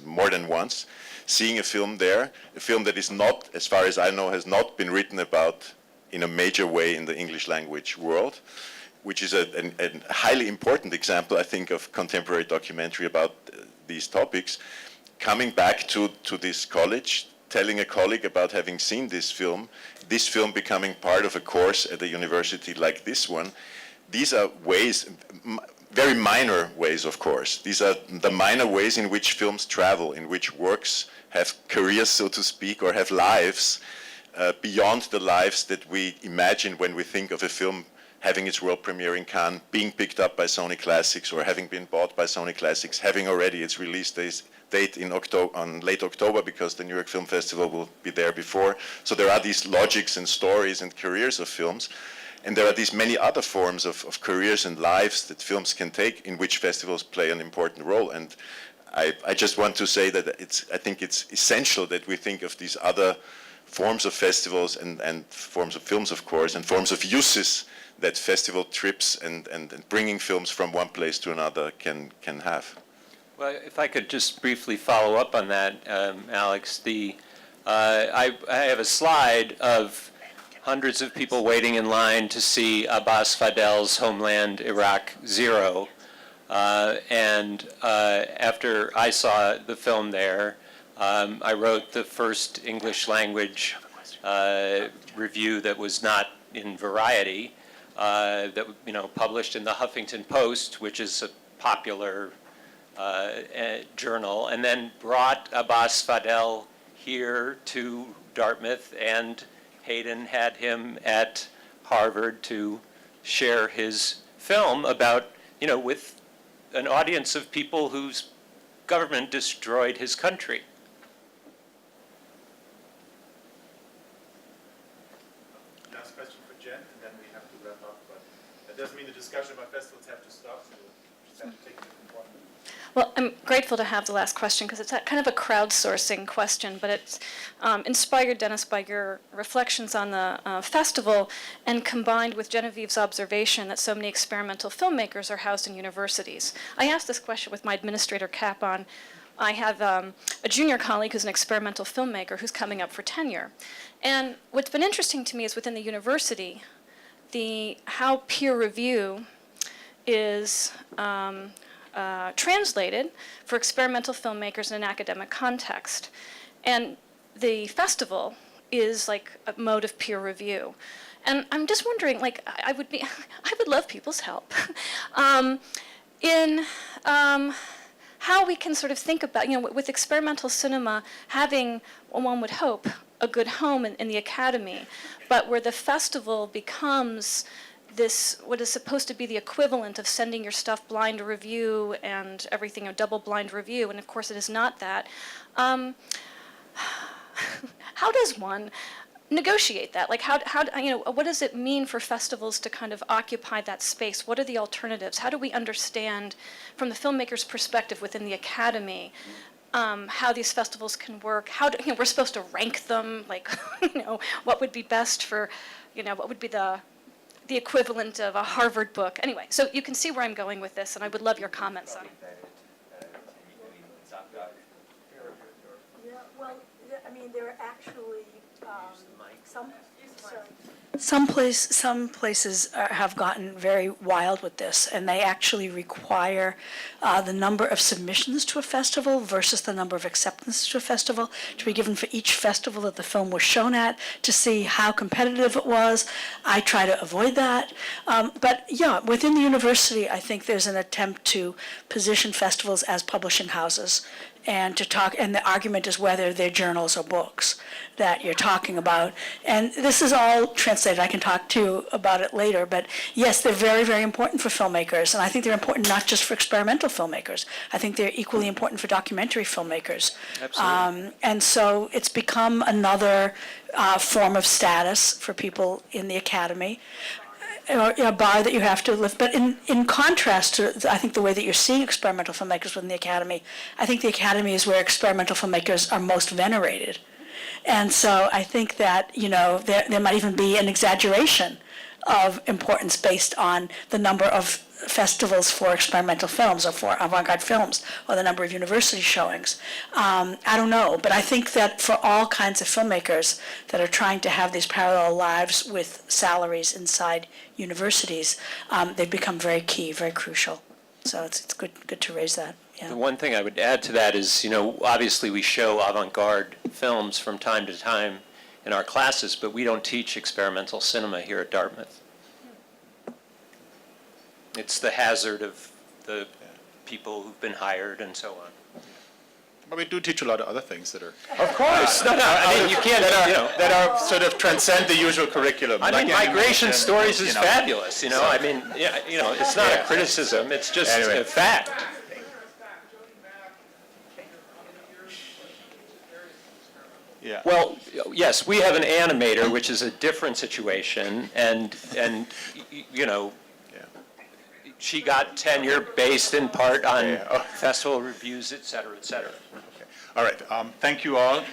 more than once, seeing a film there, a film that is not, as far as I know, has not been written about in a major way in the English language world, which is a highly important example, I think, of contemporary documentary about these topics. Coming back to this college, telling a colleague about having seen this film becoming part of a course at a university like this one, these are ways, very minor ways, of course. These are the minor ways in which films travel, in which works have careers, so to speak, or have lives beyond the lives that we imagine when we think of a film having its world premiere in Cannes, being picked up by Sony Classics, or having been bought by Sony Classics, having already its release date on late October, because the New York Film Festival will be there before. So there are these logics and stories and careers of films. And there are these many other forms of careers and lives that films can take, in which festivals play an important role. And I just want to say that I think it's essential that we think of these other forms of festivals and forms of films, of course, and forms of uses that festival trips and bringing films from one place to another can have. Well, if I could just briefly follow up on that, Alex, I have a slide of hundreds of people waiting in line to see Abbas Fadel's Homeland Iraq Zero. And after I saw the film there, I wrote the first English language review that was not in Variety, that published in the Huffington Post, which is popular journal, and then brought Abbas Fadel here to Dartmouth, and Hayden had him at Harvard to share his film about, with an audience of people whose government destroyed his country. Last question for Jen, and then we have to wrap up. But that doesn't mean the discussion about festivals have to stop. So we'll just have to take it from one. Well, I'm grateful to have the last question because it's kind of a crowdsourcing question, but it's inspired, Dennis, by your reflections on the festival and combined with Genevieve's observation that so many experimental filmmakers are housed in universities. I asked this question with my administrator cap on. I have a junior colleague who's an experimental filmmaker who's coming up for tenure. And what's been interesting to me is within the university, how peer review is translated for experimental filmmakers in an academic context. And the festival is like a mode of peer review. And I'm just wondering, I would love people's help in how we can sort of think about, with experimental cinema having, one would hope, a good home in the academy, but where the festival becomes this, what is supposed to be the equivalent of sending your stuff blind review and everything, a double blind review, and of course it is not that. How does one negotiate that? What does it mean for festivals to kind of occupy that space? What are the alternatives? How do we understand, from the filmmaker's perspective within the academy, how these festivals can work? We're supposed to rank them, what would be best for, what would be the equivalent of a Harvard book. Anyway, so you can see where I'm going with this, and I would love your comments on it. Yeah, well, there are actually some places have gotten very wild with this, and they actually require the number of submissions to a festival versus the number of acceptances to a festival to be given for each festival that the film was shown at to see how competitive it was. I try to avoid that. But yeah, within the university, I think there's an attempt to position festivals as publishing houses and to talk, and the argument is whether they're journals or books that you're talking about. And this is all translated. I can talk to you about it later, but yes, they're very, very important for filmmakers, and I think they're important not just for experimental filmmakers. I think they're equally important for documentary filmmakers. Absolutely. And so it's become another form of status for people in the academy, or a bar that you have to live. But in contrast to, I think, the way that you're seeing experimental filmmakers within the academy, I think the academy is where experimental filmmakers are most venerated. And so I think that, there might even be an exaggeration of importance based on the number of festivals for experimental films or for avant-garde films or the number of university showings. I don't know, but I think that for all kinds of filmmakers that are trying to have these parallel lives with salaries inside universities, they've become very key, very crucial. So it's good to raise that. Yeah. The one thing I would add to that is, obviously we show avant-garde films from time to time in our classes, but we don't teach experimental cinema here at Dartmouth. It's the hazard of the people who've been hired and so on. But we do teach a lot of other things that are Of course. You can't, that are sort of transcend the usual curriculum. like migration animation, stories is fabulous, it's not a criticism, it's just Anyway. a fact. Yeah. Well, yes, we have an animator, which is a different situation, and she got tenure based in part on festival reviews, et cetera, et cetera. All right. Thank you all.